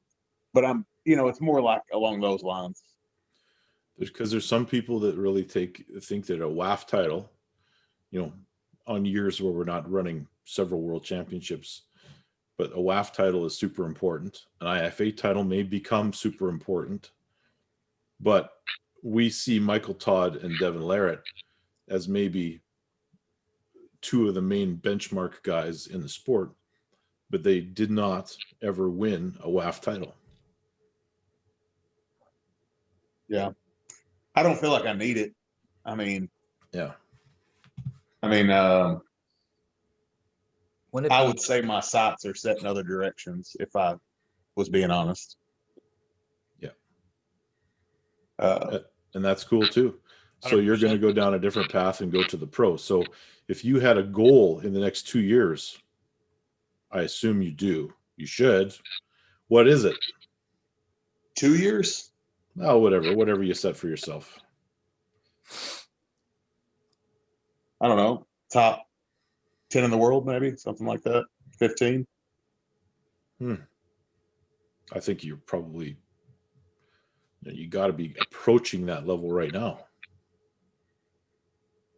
But it's more like along those lines. Because there's some people that really think that a WAF title, on years where we're not running several world championships, but a WAF title is super important. An IFA title may become super important, but we see Michael Todd and Devin Larratt as maybe two of the main benchmark guys in the sport, but they did not ever win a WAF title. Yeah. I don't feel like I need it. I mean, yeah. I would say my sights are set in other directions if I was being honest. Yeah. And that's cool too. So 100%. you're going to go down a different path and go to the pro. So if you had a goal in the next 2 years, I assume you do. You should. What is it? 2 years? Oh, whatever you set for yourself. I don't know. Top 10 in the world, maybe something like that. 15. I think you're probably, you got to be approaching that level right now.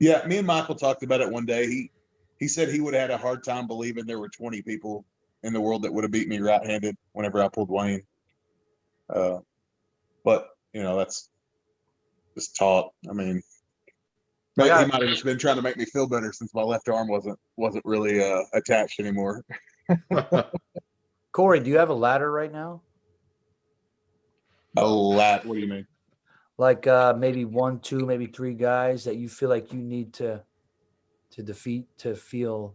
Yeah, me and Michael talked about it one day. He said he would have had a hard time believing there were 20 people in the world that would have beat me right-handed whenever I pulled Wayne. But that's just talk. I mean, he might have just been trying to make me feel better since my left arm wasn't really attached anymore. Corey, do you have a ladder right now? A ladder? What do you mean? Like maybe 1, 2, maybe 3 guys that you feel like you need to defeat to feel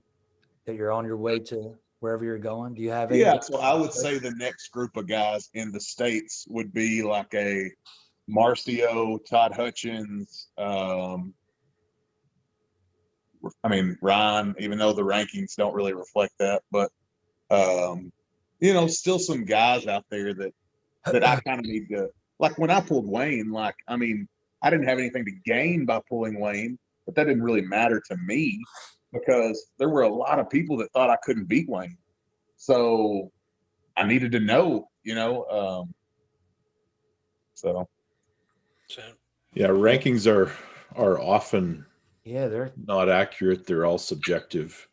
that you're on your way to wherever you're going? Do you have any? Yeah, so I would say the next group of guys in the States would be like a Marcio, Todd Hutchins, Ryan, even though the rankings don't really reflect that, but still some guys out there that I kind of need to, like when I pulled Wayne, I didn't have anything to gain by pulling Wayne, but that didn't really matter to me because there were a lot of people that thought I couldn't beat Wayne. So I needed to know, so. Yeah, rankings are often they're not accurate. They're all subjective.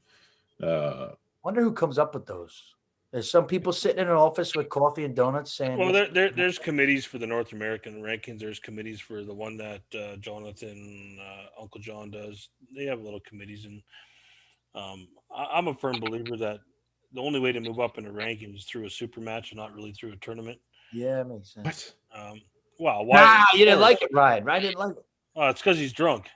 Wonder who comes up with those. There's some people sitting in an office with coffee and donuts saying, well, there's committees for the North American rankings. There's committees for the one that Jonathan, Uncle John does. They have little committees. And I'm a firm believer that the only way to move up in a ranking is through a super match and not really through a tournament. Yeah, it makes sense. Wow. Why? Nah, you didn't like it, Ryan. Ryan didn't like it. Oh, it's because he's drunk.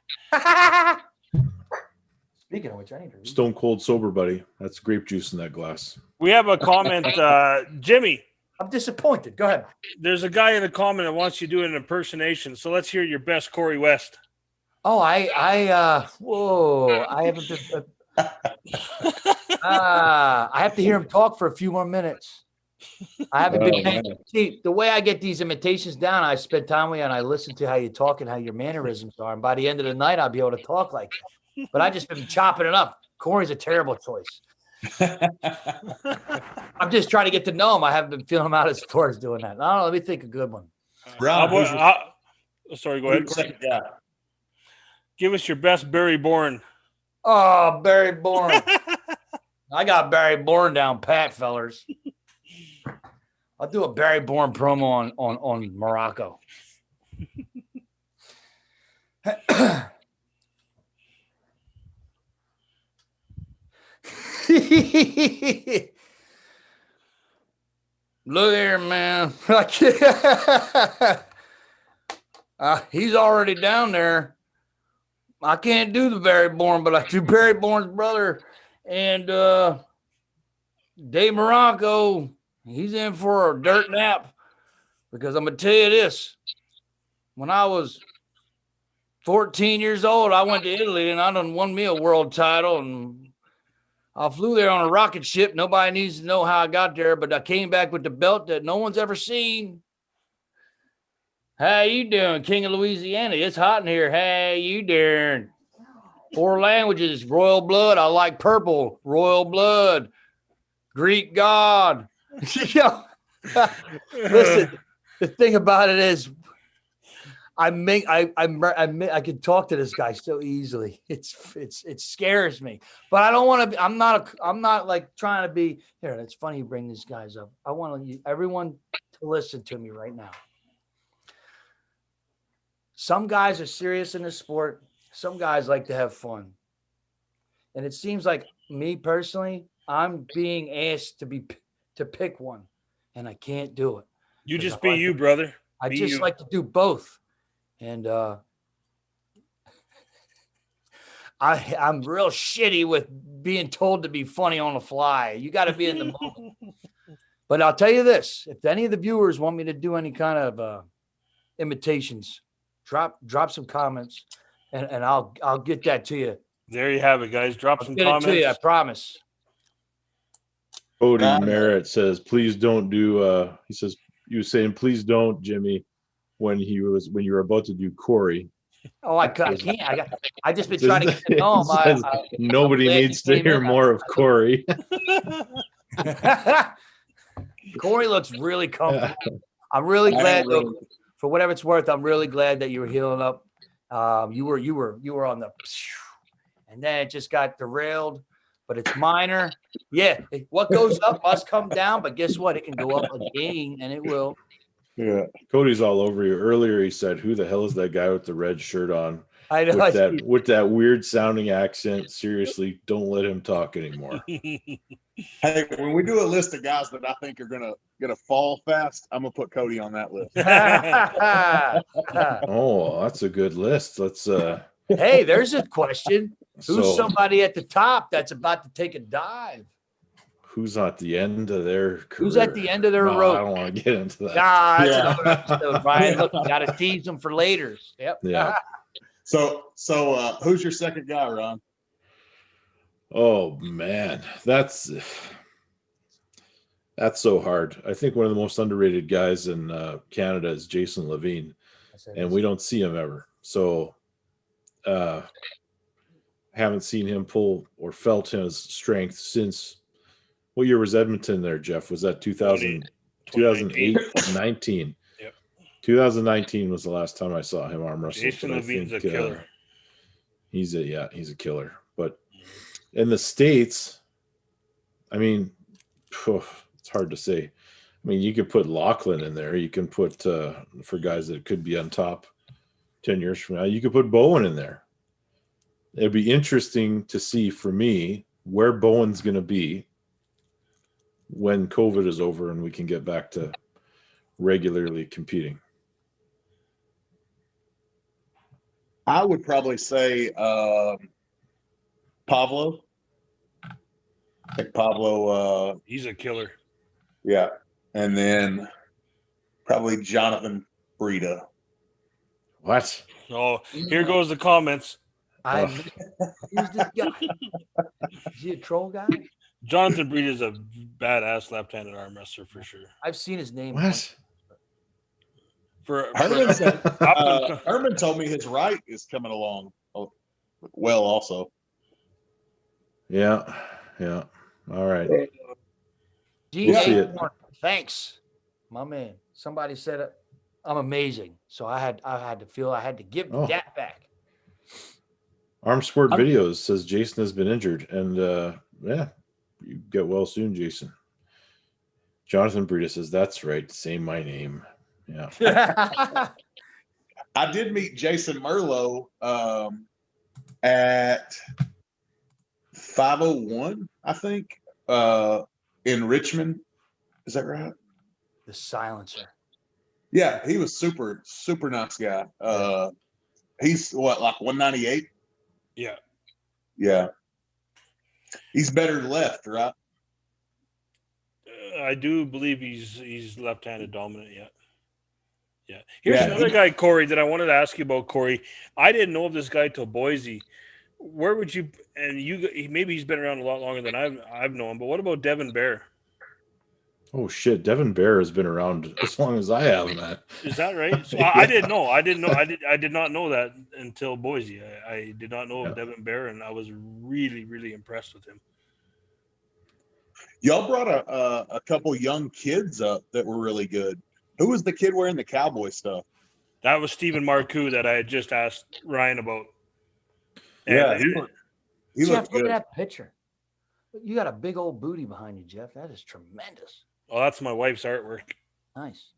Speaking of which, I need to read. Stone cold sober, buddy. That's grape juice in that glass. We have a comment, Jimmy. I'm disappointed. Go ahead. There's a guy in the comment that wants you to do an impersonation. So let's hear your best Corey West. Oh, I haven't been. I have to hear him talk for a few more minutes. I haven't been paying. See, the way I get these imitations down, I spend time with you and I listen to how you talk and how your mannerisms are. And by the end of the night, I'll be able to talk like that. But I just been chopping it up. Corey's a terrible choice. I'm just trying to get to know him. I haven't been feeling him out as far as doing that. No, let me think a good one. Sorry, go ahead. Second guy. Give us your best Barry Bourne. Oh, Barry Bourne. I got Barry Bourne down pat, fellers. I'll do a Barry Bourne promo on Morocco. Look here, man. He's already down there. I can't do the Barry Bourne, but I do Barry Bourne's brother. And Dave Morocco, he's in for a dirt nap. Because I'm going to tell you this. When I was 14 years old, I went to Italy and I done won me a world title. And I flew there on a rocket ship. Nobody needs to know how I got there, but I came back with the belt that no one's ever seen. How you doing, King of Louisiana? It's hot in here. How you doing? 4 languages, royal blood. I like purple, royal blood, Greek god. Listen, the thing about it is, I can talk to this guy so easily. It scares me, but I don't want to be. I'm not like trying to be here. It's funny you bring these guys up. I want everyone to listen to me right now. Some guys are serious in the sport. Some guys like to have fun. And it seems like me personally, I'm being asked to pick one, and I can't do it. You just be you, brother. I just like to do both. And I'm real shitty with being told to be funny on the fly. You got to be in the moment. But I'll tell you this, if any of the viewers want me to do any kind of imitations, drop some comments, and I'll get that to you. There you have it, guys. Drop some comments. Get it to you, I promise. Cody Merritt says, please don't do he says, you were saying please don't, Jimmy, when you were about to do Corey. Oh, I can't. I just been trying to get to know him. Nobody needs to hear more of Corey. Corey looks really comfortable. I'm really glad, though, for whatever it's worth. I'm really glad that you were healing up. You were on the, and then it just got derailed. But it's minor. Yeah, what goes up must come down. But guess what? It can go up again, and it will. Yeah, Cody's all over you. Earlier, he said, "Who the hell is that guy with the red shirt on? I know with that weird sounding accent. Seriously, don't let him talk anymore." Hey, when we do a list of guys that I think are gonna fall fast, I'm gonna put Cody on that list. Oh, that's a good list. Let's. Hey, there's a question. Who's somebody at the top that's about to take a dive? Who's at the end of their career? Who's at the end of their rope? I don't want to get into that. That's another episode, Brian. Look, you got to tease them for later. Yep. Yeah. So who's your second guy, Ron? Oh man, that's so hard. I think one of the most underrated guys in Canada is Jason Levin, and we don't see him ever. So haven't seen him pull or felt his strength since. What year was Edmonton there, Jeff? Was that 2008, 19? Yep. 2019 was the last time I saw him arm wrestle. Jason Levin's a killer. He's a killer. But in the States, I mean, it's hard to say. I mean, you could put Lachlan in there. You can put, for guys that could be on top 10 years from now, you could put Bowen in there. It'd be interesting to see for me where Bowen's going to be when COVID is over and we can get back to regularly competing. I would probably say Pablo. I think Pablo. He's a killer. Yeah. And then probably Jonathan Brita. What? Oh, here goes the comments. Who's this guy? Is he a troll guy? Jonathan Brita is a badass left-handed arm wrestler for sure. I've seen his name. What? Herman told me his right is coming along well also. Yeah. All right. Thanks, my man. Somebody said it. I'm amazing. So I had to feel I had to give that back. Arm Sport Videos says Jason has been injured, and you get well soon, Jason. Jonathan Brita says, that's right. Say my name. Yeah. I did meet Jason Merlo at 501, I think, in Richmond. Is that right? The silencer. Yeah, he was super, super nice guy. He's what, like 198? Yeah. Yeah. He's better left, right? I do believe he's left-handed dominant. Yeah. Yeah. Here's Yeah, another guy, Corey, that I wanted to ask you about, Corey. I didn't know of this guy till Boise. Where would you, and maybe he's been around a lot longer than I've known, but what about Devin Bear? Oh shit, Devin Bear has been around as long as I have, man. Is that right? So Yeah. I didn't know. I did not know that until Boise. I did not know of Devin Bear, and I was really, really impressed with him. Y'all brought a couple young kids up that were really good. Who was the kid wearing the cowboy stuff? That was Stephen Marcoux that I had just asked Ryan about. Yeah, And, he Jeff, looked look good. at that picture. You got a big old booty behind you, Jeff. That is tremendous. well, that's my wife's artwork. Nice.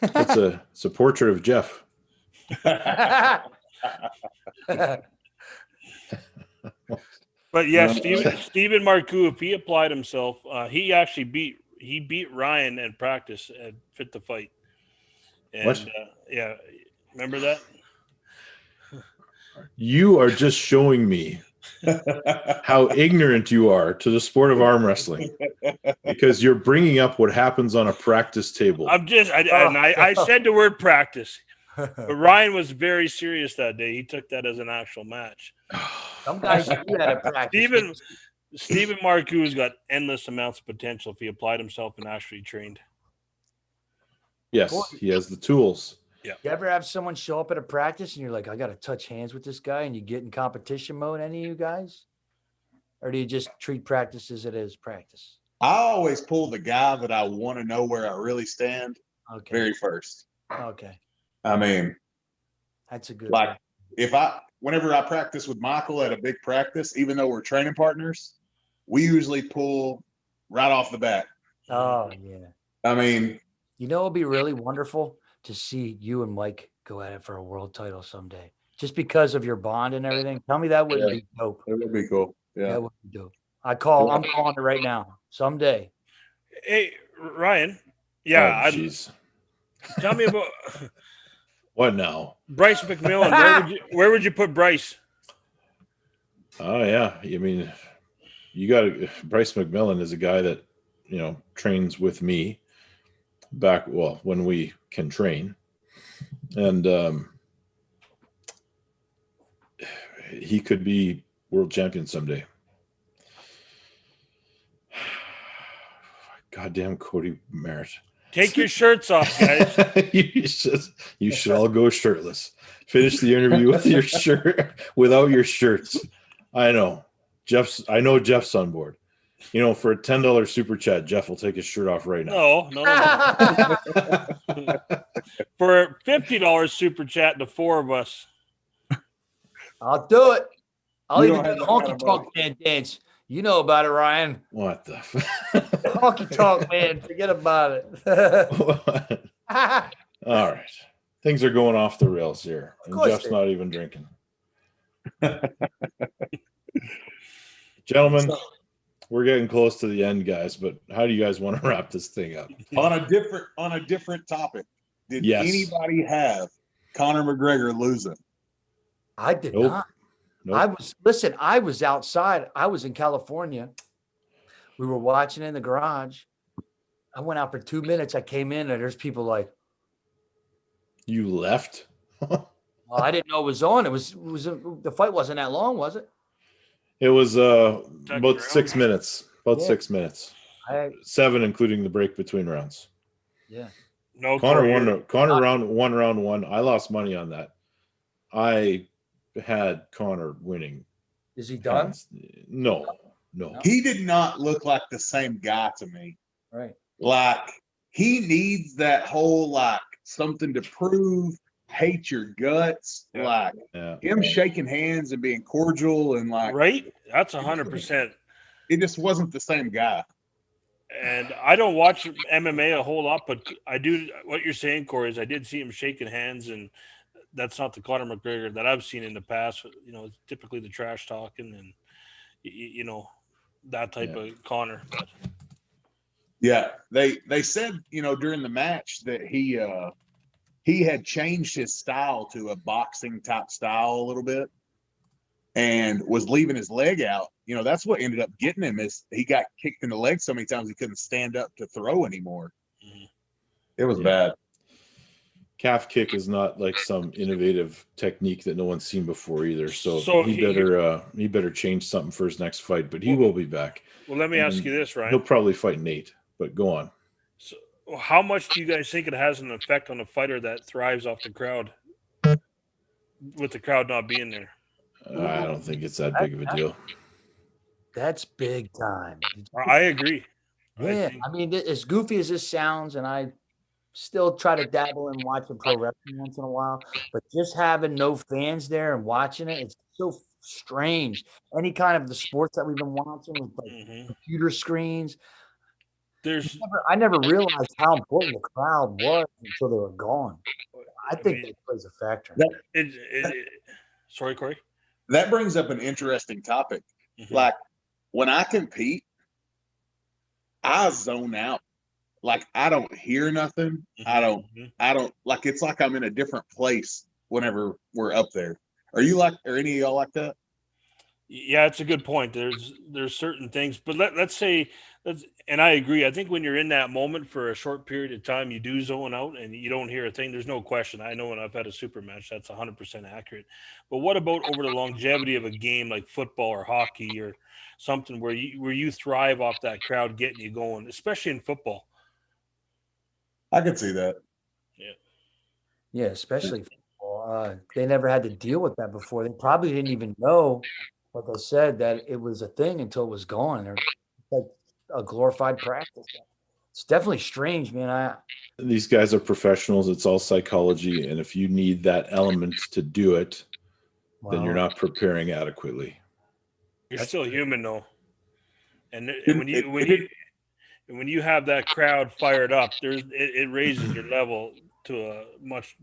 It's a portrait of Jeff. But yeah, Stephen Marcoux, if he applied himself, he actually beat Ryan in practice at Fit to Fight. And, What? Yeah, remember that? You are just showing me how ignorant you are to the sport of arm wrestling because you're bringing up what happens on a practice table. I said the word practice, but Ryan was very serious that day. He took that as an actual match. Some guys do that at practice. Stephen Marcoux's got endless amounts of potential if he applied himself and actually trained. Yes, he has the tools. Yeah. You ever have someone show up at a practice and you're like, I got to touch hands with this guy, and you get in competition mode? Any of you guys? Or do you just treat practice as it is practice? I always pull the guy that I want to know where I really stand very first. Okay. I mean, that's a good like one. Whenever I practice with Michael at a big practice, even though we're training partners, we usually pull right off the bat. Oh, yeah. I mean, you know, it'd be really wonderful to see you and Mike go at it for a world title someday, just because of your bond and everything. Tell me that wouldn't be dope. It would be cool. Yeah, that would be dope. I'm calling it right now. Someday. Hey, Ryan. Yeah. Jeez. Tell me about what now? Bryce McMillan. Where would you put Bryce? Oh yeah. I mean, Bryce McMillan is a guy that, trains with me when we can train. And he could be world champion someday. Goddamn Cody Merritt. Take your shirts off, guys. you should all go shirtless. Finish the interview with your shirt without your shirts. I know Jeff's on board. For a $10 super chat, Jeff will take his shirt off right now. No. For a $50 super chat, the four of us. I'll do it. I'll even do the honky tonk man dance. You know about it, Ryan. What the honky tonk man? Forget about it. All right, things are going off the rails here, and Jeff's not even drinking. Gentlemen, we're getting close to the end, guys. But how do you guys want to wrap this thing up? On a different topic, did anybody have Conor McGregor losing? I did not. Nope. I was outside. I was in California. We were watching in the garage. I went out for 2 minutes. I came in and there's people like, you left? Well, I didn't know it was on. The fight wasn't that long, was it? It was about 6 minutes. About 6 minutes. 7, including the break between rounds. Yeah. No, Conor round one. I lost money on that. I had Conor winning. Is he done? No. He did not look like the same guy to me. Right. Like he needs that whole something to prove, hate your guts, him shaking hands and being cordial and right. That's 100%. It just wasn't the same guy. And I don't watch MMA a whole lot, but I do. What you're saying, Corey, is I did see him shaking hands, and that's not the Conor McGregor that I've seen in the past. Typically the trash talking, and that type of Koerner. But yeah, they said, during the match that he had changed his style to a boxing type style a little bit and was leaving his leg out. That's what ended up getting him, is he got kicked in the leg so many times he couldn't stand up to throw anymore. Mm-hmm. It was bad. Calf kick is not like some innovative technique that no one's seen before either. So he better change something for his next fight, but he will be back. Well, let me ask you this, Ryan. He'll probably fight Nate, but go on. So how much do you guys think it has an effect on a fighter that thrives off the crowd, with the crowd not being there? I don't think it's that big of a deal. That's big time. I agree. Yeah, I mean, as goofy as this sounds, and I still try to dabble in watching pro wrestling once in a while, but just having no fans there and watching it, it's so strange. Any kind of the sports that we've been watching with like computer screens. I never realized how important the crowd was until they were gone. I think that plays a factor. Sorry, Corey. That brings up an interesting topic. Mm-hmm. Like when I compete, I zone out. Like I don't hear nothing. Mm-hmm. I don't like, it's like I'm in a different place whenever we're up there. Are any of y'all like that? Yeah, it's a good point. There's certain things, but let's say, and I agree. I think when you're in that moment for a short period of time, you do zone out and you don't hear a thing. There's no question. I know when I've had a super match, that's 100% accurate. But what about over the longevity of a game like football or hockey or something where you thrive off that crowd getting you going, especially in football? I can see that. Yeah, especially football. They never had to deal with that before. They probably didn't even know, like I said, that it was a thing until it was gone. They're like a glorified practice. It's definitely strange, man. These guys are professionals. It's all psychology, and if you need that element to do it, then you're not prepreparing adequately. You're still human, though, and when you have that crowd fired up, it raises your level to a much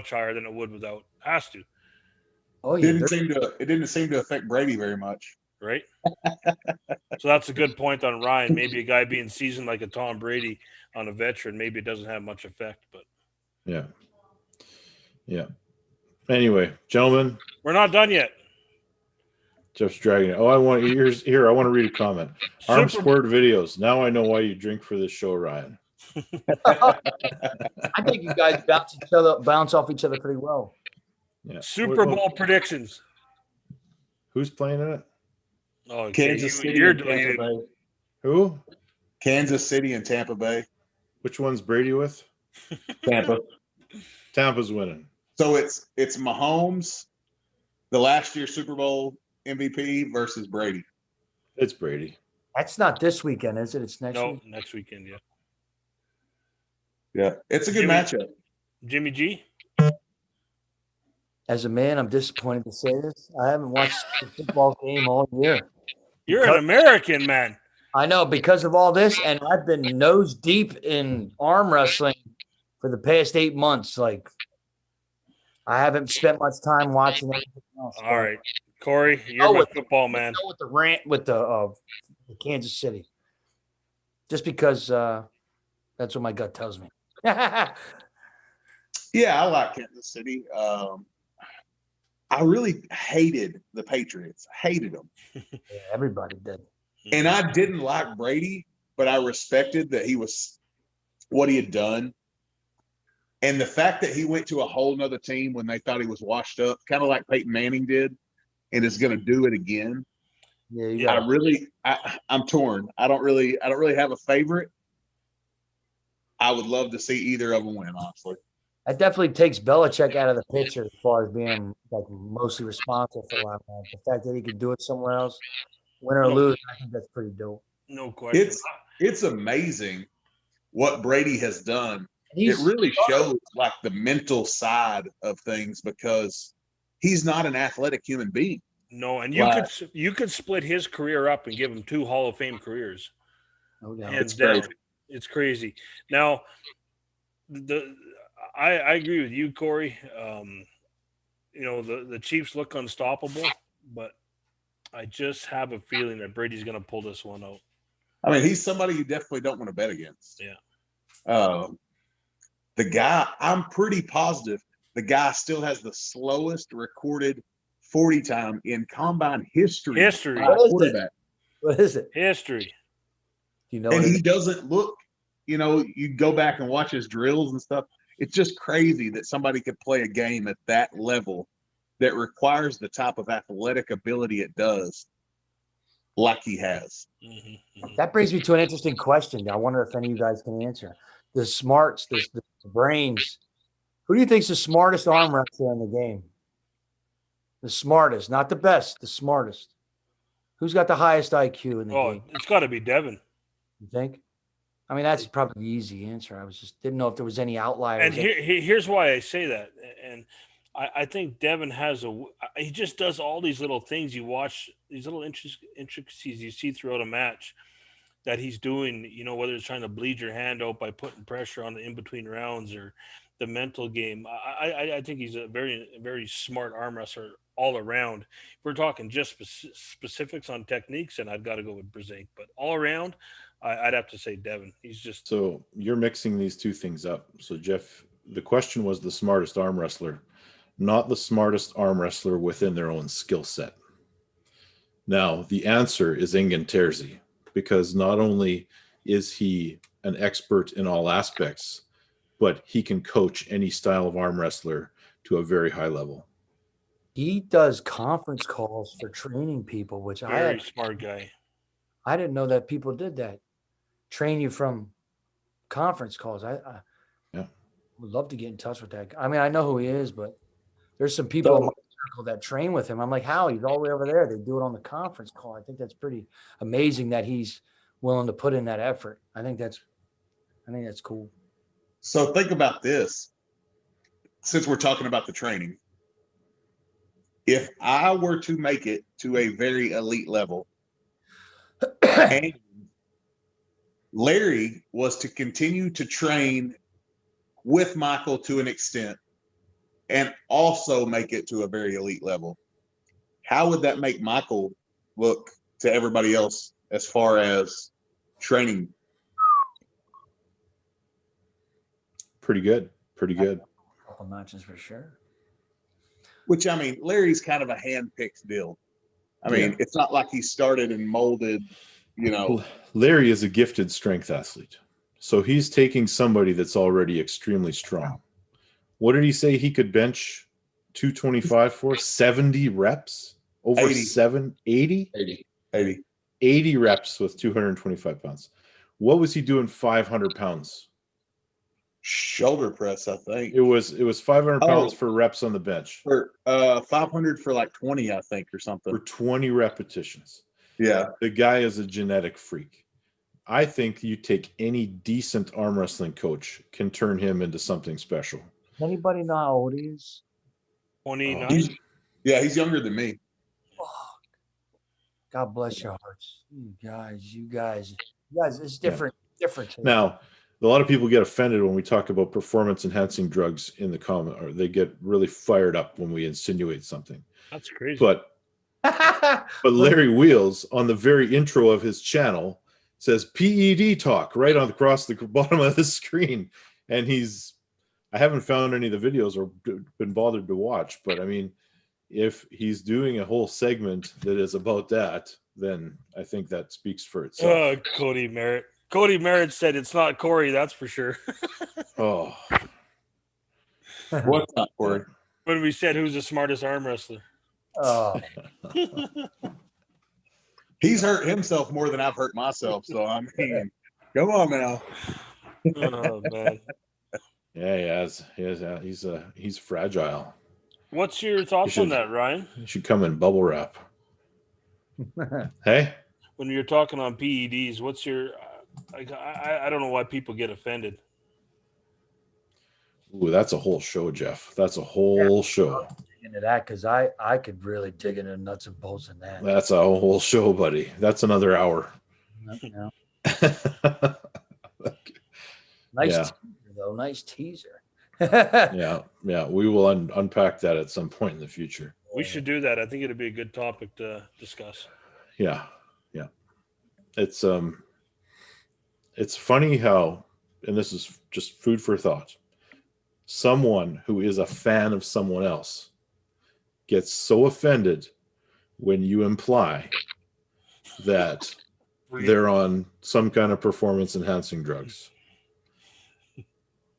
higher than it would without. Has to. Oh yeah, it didn't seem to affect Brady very much, right? So that's a good point on Ryan. Maybe a guy being seasoned like a Tom Brady on a veteran, maybe it doesn't have much effect. But yeah. Anyway, gentlemen, we're not done yet. Jeff's dragging it. Oh, I want to read a comment. Arm Sport videos. Now I know why you drink for this show, Ryan. I think you guys bounce off each other pretty well. Yeah. Super Bowl predictions. Who's playing in it? Oh, Kansas City. You're deleted. Who? Kansas City and Tampa Bay. Which one's Brady with? Tampa. Tampa's winning. So it's Mahomes, the last year Super Bowl MVP versus Brady. It's Brady. That's not this weekend, is it? It's next week? Next weekend, yeah. Yeah, it's a good matchup. Jimmy G? As a man, I'm disappointed to say this. I haven't watched a football game all year. You're an American, man. I know, because of all this, and I've been nose deep in arm wrestling for the past 8 months. Like, I haven't spent much time watching anything else. All right. Corey, you're my football man. With the rant with the Kansas City. Just because that's what my gut tells me. Yeah, I like Kansas City. I really hated the Patriots. Hated them. Yeah, everybody did. And I didn't like Brady, but I respected that he was what he had done. And the fact that he went to a whole nother team when they thought he was washed up, kind of like Peyton Manning did, and is going to do it again. Yeah, I'm torn. I don't really have a favorite. I would love to see either of them win, honestly. That definitely takes Belichick out of the picture as far as being like mostly responsible for a lot of that. The fact that he could do it somewhere else, win or lose, I think that's pretty dope. No question. It's amazing what Brady has done. It really shows like the mental side of things because he's not an athletic human being. No, and you could split his career up and give him 2 Hall of Fame careers. No doubt. Hands down. It's crazy. Now, I agree with you, Corey. The Chiefs look unstoppable, but I just have a feeling that Brady's going to pull this one out. I mean, he's somebody you definitely don't want to bet against. Yeah. The guy, I'm pretty positive the guy still has the slowest recorded 40 time in combine history. History. What is it? History. You know, And he doesn't look, you go back and watch his drills and stuff. It's just crazy that somebody could play a game at that level that requires the type of athletic ability it does, like he has. Mm-hmm. That brings me to an interesting question. I wonder if any of you guys can answer. The smarts, the brains. Who do you think is the smartest arm wrestler in the game? The smartest, not the best, the smartest. Who's got the highest IQ in the game? It's got to be Devin. You think? I mean, that's probably the easy answer. didn't know if there was any outliers. And here's why I say that. And I think Devin he just does all these little things. You watch these little intricacies you see throughout a match that he's doing, whether it's trying to bleed your hand out by putting pressure on the in-between rounds or the mental game. I think he's a very, very smart arm wrestler all around. If we're talking just specifics on techniques, and I've got to go with Brzezinski, but all around, I'd have to say Devin. He's just... So you're mixing these two things up. So Jeff, the question was the smartest arm wrestler, not the smartest arm wrestler within their own skill set. Now, the answer is Ingen Terzi, because not only is he an expert in all aspects, but he can coach any style of arm wrestler to a very high level. He does conference calls for training people, which very smart guy. I didn't know that people did that. Train you from conference calls. I would love to get in touch with that guy. I mean, I know who he is, but there's some people in my circle that train with him. I'm like, how? He's all the way over there. They do it on the conference call. I think that's pretty amazing that he's willing to put in that effort. I think that's cool. So think about this. Since we're talking about the training, if I were to make it to a very elite level, and Larry was to continue to train with Michael to an extent and also make it to a very elite level, how would that make Michael look to everybody else as far as training? Pretty good. A couple matches for sure. Which, I mean, Larry's kind of a hand-picked deal. I mean, it's not like he started and molded, Larry is a gifted strength athlete. So he's taking somebody that's already extremely strong. What did he say he could bench 225 for? 70 reps? Over 80? 80 reps with 225 pounds. What was he doing 500 pounds? Shoulder press, I think. It was 500 pounds for reps on the bench. For 500 for like 20, I think, or something. For 20 repetitions. Yeah. The guy is a genetic freak. I think you take any decent arm wrestling coach can turn him into something special. Anybody know how old he is? 29. He's younger than me. God bless your hearts. You guys, it's different. Different. Now, a lot of people get offended when we talk about performance enhancing drugs in the comment, or they get really fired up when we insinuate something. That's crazy. But Larry Wheels, on the very intro of his channel, says PED talk right across the bottom of the screen. And I haven't found any of the videos or been bothered to watch, but I mean, if he's doing a whole segment that is about that, then I think that speaks for itself. Cody Merritt. Cody Merritt said it's not Corey, that's for sure. Oh. What's not Corey? When we said who's the smartest arm wrestler. Oh. He's hurt himself more than I've hurt myself, so I mean, come on now. Oh man. Yeah, he's fragile. What's your thoughts on that, Ryan? He should come in bubble wrap. Hey? When you're talking on PEDs, what's your I don't know why people get offended. Ooh, that's a whole show, Jeff. That's a whole show. Into that because I could really dig into nuts and bolts in that. That's a whole show, buddy. That's another hour. Yeah. Nice teaser, though. Nice teaser. Yeah. We will unpack that at some point in the future. We should do that. I think it'd be a good topic to discuss. Yeah. It's funny how, and this is just food for thought, someone who is a fan of someone else gets so offended when you imply that they're on some kind of performance enhancing drugs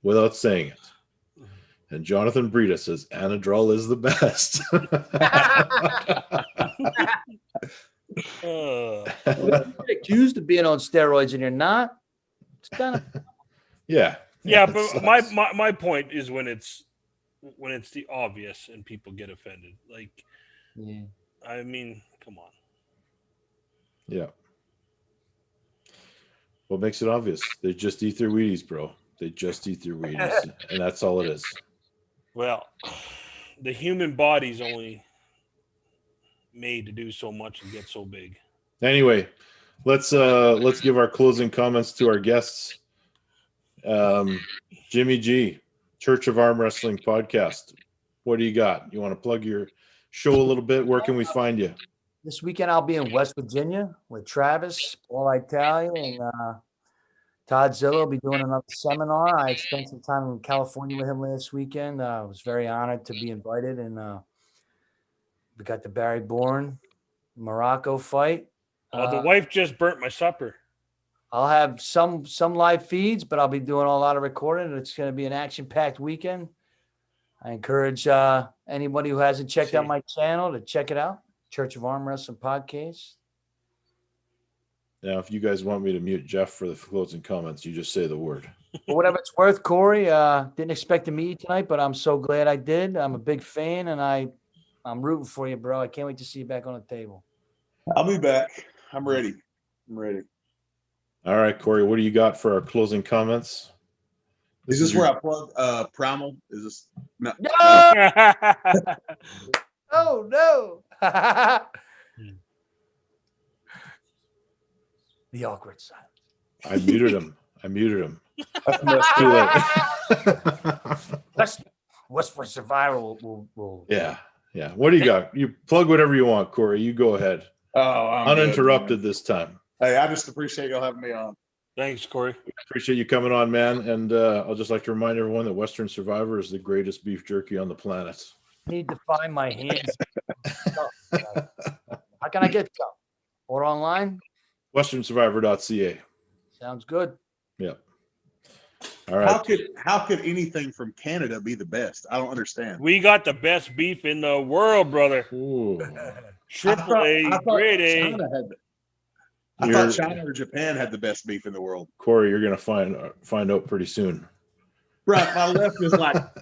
without saying it. And Jonathan Brita says Anadrol is the best. You're accused of being on steroids and you're not. It's kind of yeah. But my point is when it's the obvious and people get offended. Like, yeah. I mean, come on. Yeah. What makes it obvious? They just eat their Wheaties, bro. They just eat their Wheaties, and that's all it is. Well, the human body's only made to do so much and get so big. Anyway, let's give our closing comments to our guests. Jimmy G, Church of Arm Wrestling podcast. What do you got? You want to plug your show a little bit? Where can we find you? This weekend I'll be in West Virginia with Travis, Paul Italia, and Todd Zillow will be doing another seminar. I spent some time in California with him last weekend. I was very honored to be invited, and we got the Barry Bourne Morocco fight. Oh, the wife just burnt my supper. I'll have some live feeds, but I'll be doing a lot of recording. It's going to be an action-packed weekend. I encourage anybody who hasn't checked out my channel to check it out. Church of Arm Wrestling podcast. Now, if you guys want me to mute Jeff for the closing comments, you just say the word. For whatever it's worth, Corey, didn't expect to meet you tonight, but I'm so glad I did. I'm a big fan, and I'm rooting for you, bro. I can't wait to see you back on the table. I'll be back. I'm ready. All right, Corey, what do you got for our closing comments? Is this where I plug Primal? Is this no? Oh no. The awkward silence. I muted him. Too late. Westwood Survivor will Yeah. What do you got? You plug whatever you want, Corey. You go ahead. Oh, I'm uninterrupted good, this time. Hey, I just appreciate y'all having me on. Thanks, Corey. Appreciate you coming on, man. And I'll just like to remind everyone that Western Survivor is the greatest beef jerky on the planet. Need to find my hands. How can I get some? Or online? WesternSurvivor.ca. Sounds good. Yeah. All right. How could anything from Canada be the best? I don't understand. We got the best beef in the world, brother. Ooh. Triple A, grade A. I thought China or Japan had the best beef in the world. Corey, you're gonna find out pretty soon. Right, my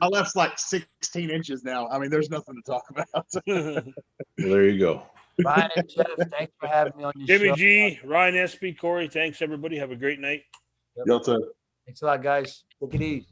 left's like 16 inches now. I mean, there's nothing to talk about. Well, there you go. Ryan and Jeff, thanks for having me on your show. Jimmy G, Ryan SB, Corey, thanks everybody. Have a great night. Y'all too. Thanks a lot, guys. Take it easy.